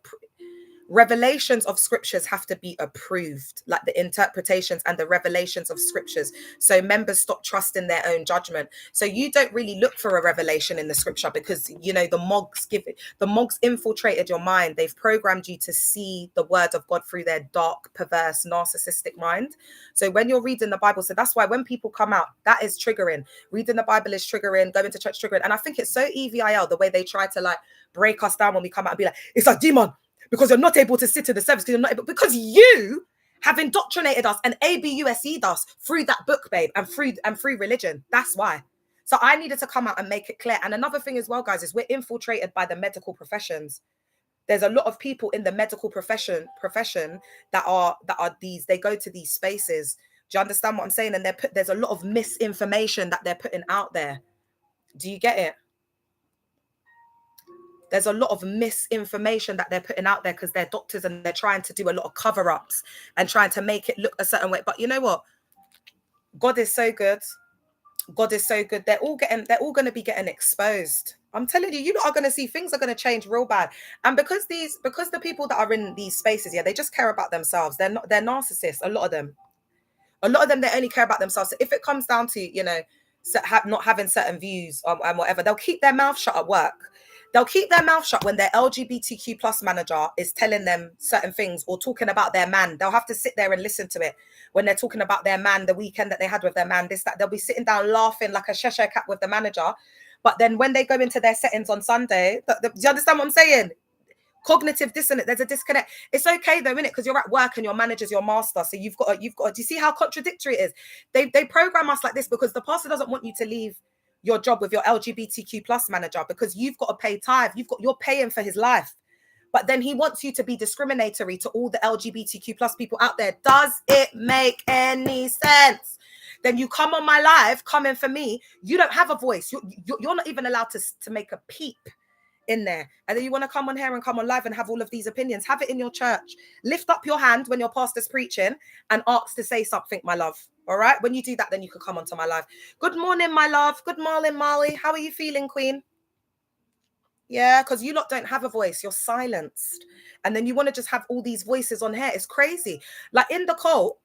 revelations of scriptures have to be approved, like the interpretations and the revelations of scriptures. So members stop trusting their own judgment. So you don't really look for a revelation in the scripture, because you know the mogs infiltrated your mind. They've programmed you to see the word of God through their dark, perverse, narcissistic mind. So when you're reading the Bible, so that's why when people come out, that is triggering. Reading the Bible is triggering, going to church triggering. And I think it's so EVIL the way they try to like break us down when we come out and be like, it's a demon, because you're not able to sit in the service, because you're not able, because you have indoctrinated us and ABUSE'd us through that book, babe, and through religion. That's why. So I needed to come out and make it clear. And another thing as well, guys, is we're infiltrated by the medical professions. There's a lot of people in the medical profession that are these, they go to these spaces. Do you understand what I'm saying? And there's a lot of misinformation that they're putting out there. Do you get it? There's a lot of misinformation that they're putting out there because they're doctors and they're trying to do a lot of cover-ups and trying to make it look a certain way. But you know what? God is so good. God is so good. They're all going to be getting exposed. I'm telling you, you lot are going to see things are going to change real bad. And because the people that are in these spaces, yeah, they just care about themselves. They're narcissists. A lot of them, they only care about themselves. So if it comes down to, you know, not having certain views and whatever, they'll keep their mouth shut at work. They'll keep their mouth shut when their LGBTQ plus manager is telling them certain things or talking about their man. They'll have to sit there and listen to it when they're talking about their man, the weekend that they had with their man, this, that. They'll be sitting down laughing like a Cheshire cat with the manager. But then when they go into their settings on Sunday, do you understand what I'm saying? Cognitive dissonance. There's a disconnect. It's okay though, innit? Because you're at work and your manager's your master. So you've got. Do you see how contradictory it is? They program us like this because the pastor doesn't want you to leave your job with your LGBTQ plus manager, because you've got to pay tithe. You're paying for his life. But then he wants you to be discriminatory to all the LGBTQ plus people out there. Does it make any sense? Then you come on my live, coming for me. You don't have a voice. You're not even allowed to make a peep in there. And then you want to come on here and come on live and have all of these opinions. Have it in your church. Lift up your hand when your pastor's preaching and ask to say something, my love. All right? When you do that, then you can come onto my live. Good morning, my love. Good morning, Molly. How are you feeling, Queen? Yeah, because you lot don't have a voice. You're silenced. And then you want to just have all these voices on here. It's crazy. Like in the cult,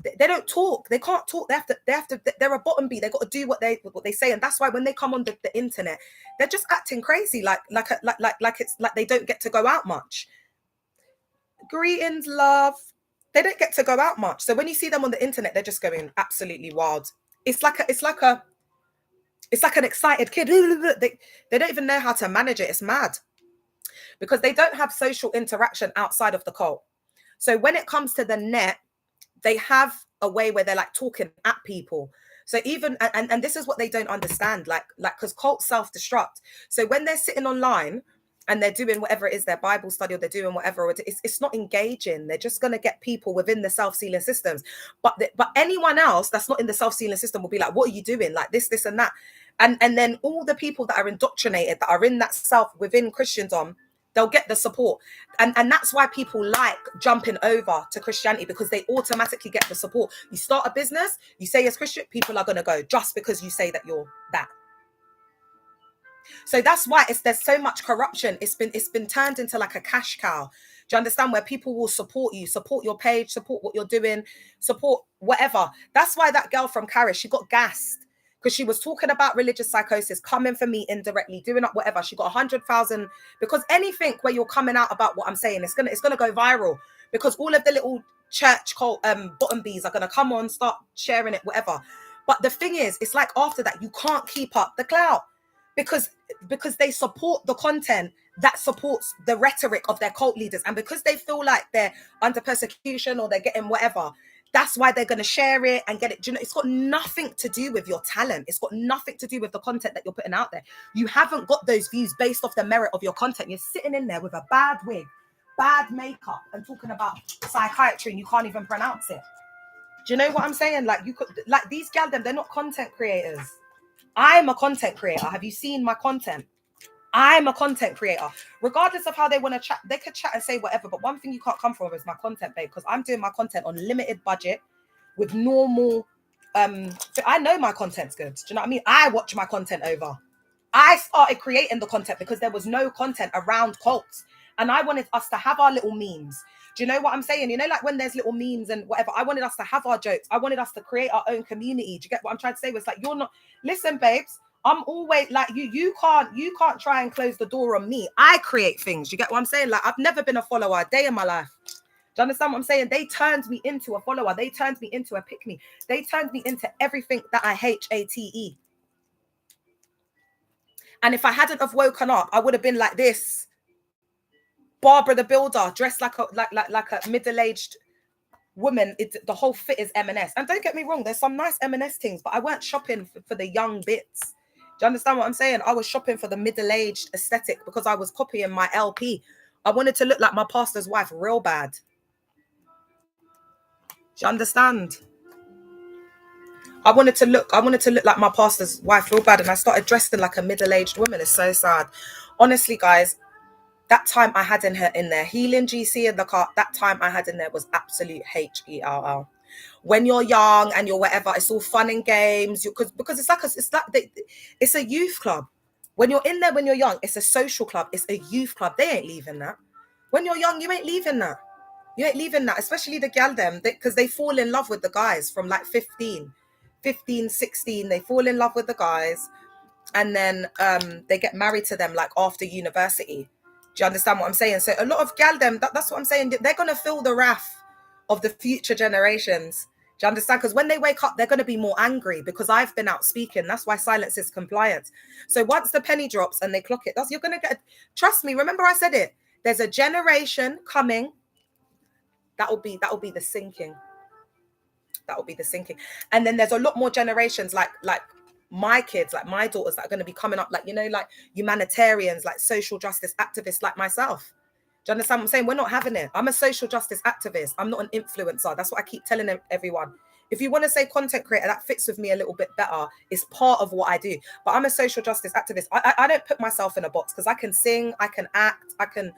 they don't talk. They can't talk. They're a bottom beat. They got to do what they say. And that's why when they come on the internet, they're just acting crazy. Like it's like they don't get to go out much. Greetings, love. They don't get to go out much. So when you see them on the internet, they're just going absolutely wild. It's like an excited kid. They don't even know how to manage it. It's mad. Because they don't have social interaction outside of the cult. So when it comes to the net, they have a way where they're like talking at people. So even, and this is what they don't understand, like, because cults self-destruct. So when they're sitting online and they're doing whatever it is, their Bible study, or they're doing whatever, it's not engaging. They're just going to get people within the self-sealing systems. But anyone else that's not in the self-sealing system will be like, what are you doing? Like this, and that. And then all the people that are indoctrinated, that are in that self within Christendom, they'll get the support. And that's why people like jumping over to Christianity, because they automatically get the support. You start a business, you say you're Christian, people are going to go just because you say that you're that. So that's why there's so much corruption. It's been turned into like a cash cow. Do you understand? Where people will support you, support your page, support what you're doing, support whatever. That's why that girl from Caris, she got gassed because she was talking about religious psychosis, coming for me indirectly, doing up whatever. She got 100,000 because anything where you're coming out about what I'm saying, it's gonna go viral because all of the little church called bottom bees are gonna come on, start sharing it, whatever. But the thing is, it's like after that, you can't keep up the clout because they support the content that supports the rhetoric of their cult leaders, and because they feel like they're under persecution or they're getting whatever, that's why they're going to share it and get it. Do you know, it's got nothing to do with your talent. It's got nothing to do with the content that you're putting out there. You haven't got those views based off the merit of your content. You're sitting in there with a bad wig, bad makeup, and talking about psychiatry and you can't even pronounce it. Do you know what I'm saying? Like, you could, like, these gal them, they're not content creators. I'm a content creator. Have you seen my content? I'm a content creator. Regardless of how they want to chat, they could chat and say whatever. But one thing you can't come from is my content, babe, because I'm doing my content on limited budget with normal. I know my content's good. Do you know what I mean? I watch my content over. I started creating the content because there was no content around cults, and I wanted us to have our little memes. Do you know what I'm saying? You know, like when there's little memes and whatever, I wanted us to have our jokes. I wanted us to create our own community. Do you get what I'm trying to say? It's like, you're not, listen, babes, I'm always like, you can't try and close the door on me. I create things. You get what I'm saying? Like, I've never been a follower a day in my life. Do you understand what I'm saying? They turned me into a follower. They turned me into a pick-me. They turned me into everything that I hate. And if I hadn't have woken up, I would have been like this. Barbara the Builder, dressed like a middle-aged woman. The whole fit is M&S. And don't get me wrong, there's some nice M&S things, but I weren't shopping for the young bits. Do you understand what I'm saying? I was shopping for the middle-aged aesthetic because I was copying my LP. I wanted to look like my pastor's wife real bad. Do you understand? I wanted to look like my pastor's wife real bad, and I started dressing like a middle-aged woman. It's so sad. Honestly, guys, that time I had in there, healing GC in the car, that time I had in there was absolute HELL. When you're young and you're whatever, it's all fun and games. Because it's a youth club. When you're in there, when you're young, it's a social club. It's a youth club. They ain't leaving that. When you're young, you ain't leaving that. You ain't leaving that, especially the gal them, because they fall in love with the guys from like 15, 16. They fall in love with the guys, and then they get married to them like after university. Do you understand what I'm saying? So a lot of gal them, that's what I'm saying. They're going to feel the wrath of the future generations. Do you understand? Because when they wake up, they're going to be more angry because I've been out speaking. That's why silence is compliance. So once the penny drops and they clock it, you're going to get, trust me, remember I said it. There's a generation coming. That will be the sinking. That will be the sinking. And then there's a lot more generations like my kids, like my daughters, that are going to be coming up, like, you know, like humanitarians, like social justice activists like myself. Do you understand what I'm saying? We're not having it. I'm a social justice activist. I'm not an influencer. That's what I keep telling everyone. If you want to say content creator, that fits with me a little bit better. It's part of what I do. But I'm a social justice activist. I don't put myself in a box because I can sing, I can act, I can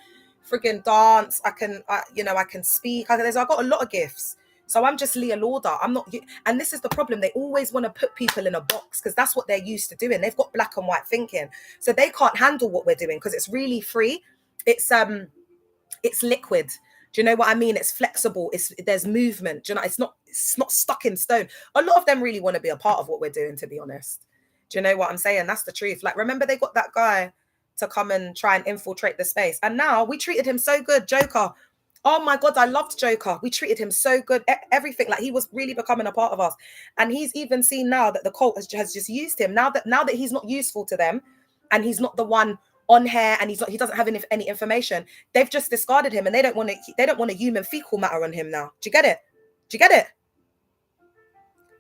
friggin' dance, I can speak. I've got a lot of gifts. So I'm just Leah Lauder. I'm not, and this is the problem. They always want to put people in a box because that's what they're used to doing. They've got black and white thinking, so they can't handle what we're doing because it's really free. It's liquid. Do you know what I mean? It's flexible. There's movement. Do you know? It's not stuck in stone. A lot of them really want to be a part of what we're doing, to be honest. Do you know what I'm saying? That's the truth. Like, remember they got that guy to come and try and infiltrate the space, and now we treated him so good, Joker. Oh my God, I loved Joker. We treated him so good. Everything, like, he was really becoming a part of us. And he's even seen now that the cult has just used him. Now that he's not useful to them, and he's not the one on here, and he doesn't have any information. They've just discarded him, and they don't want a human fecal matter on him now. Do you get it? Do you get it?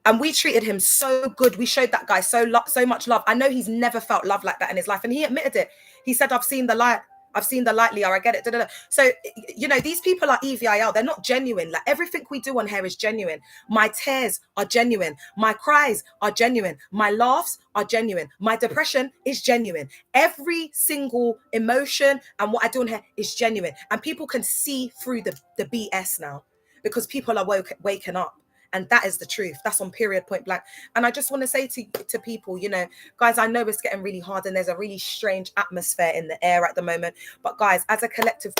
And we treated him so good. We showed that guy so much love. I know he's never felt love like that in his life, and he admitted it. He said, "I've seen the light. I've seen the light, Leah. I get it." Da, da, da. So, you know, these people are EVIL. They're not genuine. Like, everything we do on here is genuine. My tears are genuine. My cries are genuine. My laughs are genuine. My depression is genuine. Every single emotion and what I do on here is genuine. And people can see through the BS now because people are waking up. And that is the truth. That's on period, point blank. And I just want to say to people, you know, guys, I know it's getting really hard and there's a really strange atmosphere in the air at the moment. But guys, as a collective,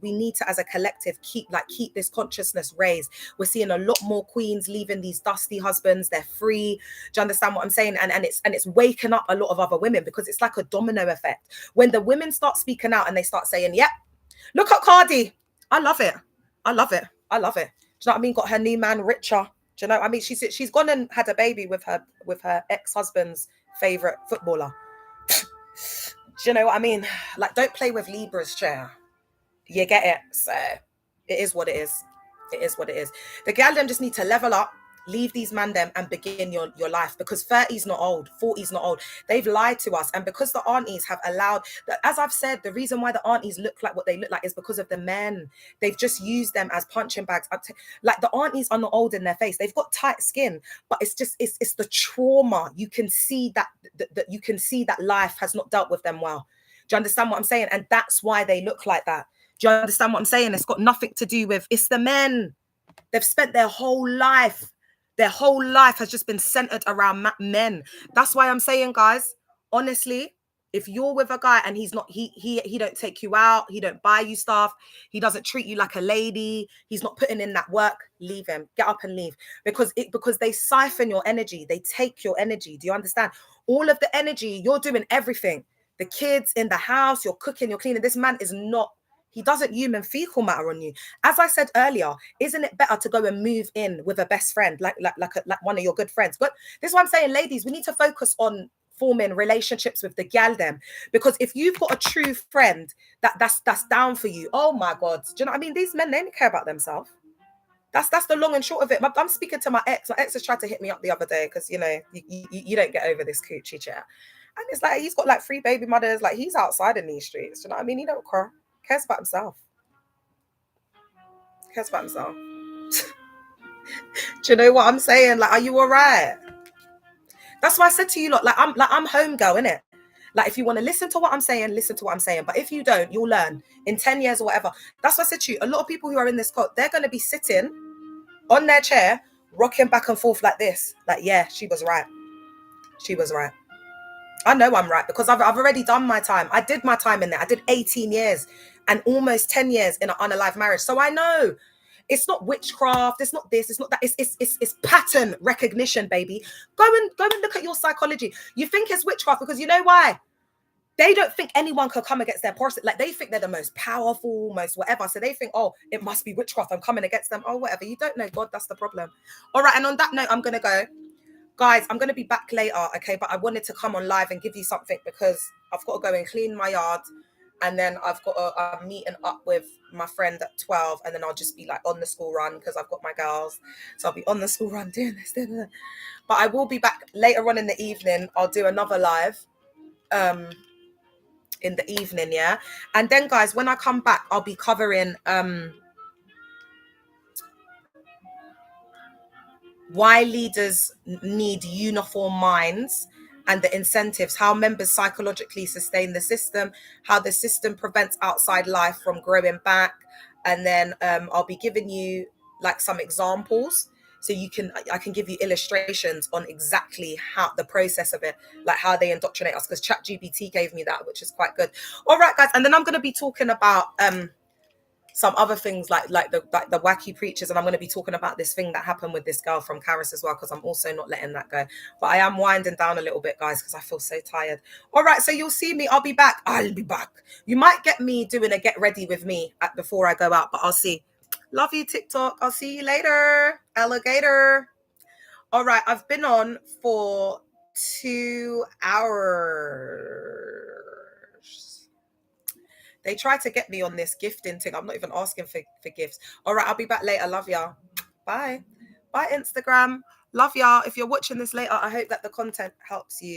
we need to, as a collective, keep this consciousness raised. We're seeing a lot more queens leaving these dusty husbands. They're free. Do you understand what I'm saying? And it's waking up a lot of other women, because it's like a domino effect. When the women start speaking out and they start saying, yep, look at Cardi. I love it. I love it. I love it. Do you know what I mean? Got her new man richer. Do you know what I mean? She's gone and had a baby with her ex-husband's favorite footballer. Do you know what I mean? Like, don't play with Libra's chair. You get it? So it is what it is. It is what it is. The gal them just need to level up, leave these man them, and begin your life, because 30's not old, 40's not old. They've lied to us. And because the aunties have allowed that, as I've said, the reason why the aunties look like what they look like is because of the men. They've just used them as punching bags. Like, the aunties are not old in their face. They've got tight skin, but it's just it's the trauma. You can see that you can see that life has not dealt with them well. Do you understand what I'm saying? And that's why they look like that. Do you understand what I'm saying? It's got nothing to do with, it's the men. They've spent their whole life has just been centered around men. That's why I'm saying, guys, honestly, if you're with a guy and he's not, he don't take you out, he don't buy you stuff, he doesn't treat you like a lady, he's not putting in that work, leave him. Get up and leave. Because they siphon your energy. They take your energy. Do you understand? All of the energy, you're doing everything. The kids in the house, you're cooking, you're cleaning. This man is not, he doesn't human fecal matter on you. As I said earlier, isn't it better to go and move in with a best friend, like one of your good friends? But this is what I'm saying, ladies, we need to focus on forming relationships with the gal them, because if you've got a true friend that's down for you, oh my God, do you know what I mean? These men, they don't care about themselves. That's the long and short of it. I'm speaking to my ex. My ex has tried to hit me up the other day because, you know, you don't get over this coochie chat. And it's like, he's got like 3 baby mothers. Like, he's outside in these streets. Do you know what I mean? He don't care. Cares about himself. Cares about himself. Do you know what I'm saying? Like, are you all right? That's why I said to you, look, I'm home girl, innit? Like, if you want to listen to what I'm saying, listen to what I'm saying. But if you don't, you'll learn in 10 years or whatever. That's what I said to you. A lot of people who are in this cult, they're going to be sitting on their chair, rocking back and forth like this. Like, yeah, she was right. She was right. I know I'm right, because I've already done my time. I did my time in there. I did 18 years and almost 10 years in an unalive marriage. So I know it's not witchcraft. It's not this. It's not that. It's pattern recognition, baby. Go and look at your psychology. You think it's witchcraft because you know why? They don't think anyone can come against their person. Like, they think they're the most powerful, most whatever. So they think, oh, it must be witchcraft. I'm coming against them. Oh, whatever. You don't know God. That's the problem. All right. And on that note, I'm going to go. Guys, I'm going to be back later, okay? But I wanted to come on live and give you something, because I've got to go and clean my yard. And then I've got a meeting up with my friend at 12. And then I'll just be like on the school run, because I've got my girls. So I'll be on the school run doing this. But I will be back later on in the evening. I'll do another live in the evening, yeah? And then, guys, when I come back, I'll be covering why leaders need uniform minds and the incentives, how members psychologically sustain the system, how the system prevents outside life from growing back. And then I'll be giving you like some examples, so I can give you illustrations on exactly how the process of it, like how they indoctrinate us, because ChatGPT gave me that, which is quite good. All right, guys, and then I'm going to be talking about some other things like the wacky preachers, and I'm going to be talking about this thing that happened with this girl from Caris as well, because I'm also not letting that go. But I am winding down a little bit, guys, because I feel so tired. All right, so you'll see me. I'll be back. You might get me doing a get ready with me before I go out, but I'll see. Love you, TikTok. I'll see you later, alligator. All right, I've been on for 2 hours. They tried to get me on this gifting thing. I'm not even asking for gifts. All right, I'll be back later. Love y'all. Bye. Bye, Instagram. Love y'all. If you're watching this later, I hope that the content helps you.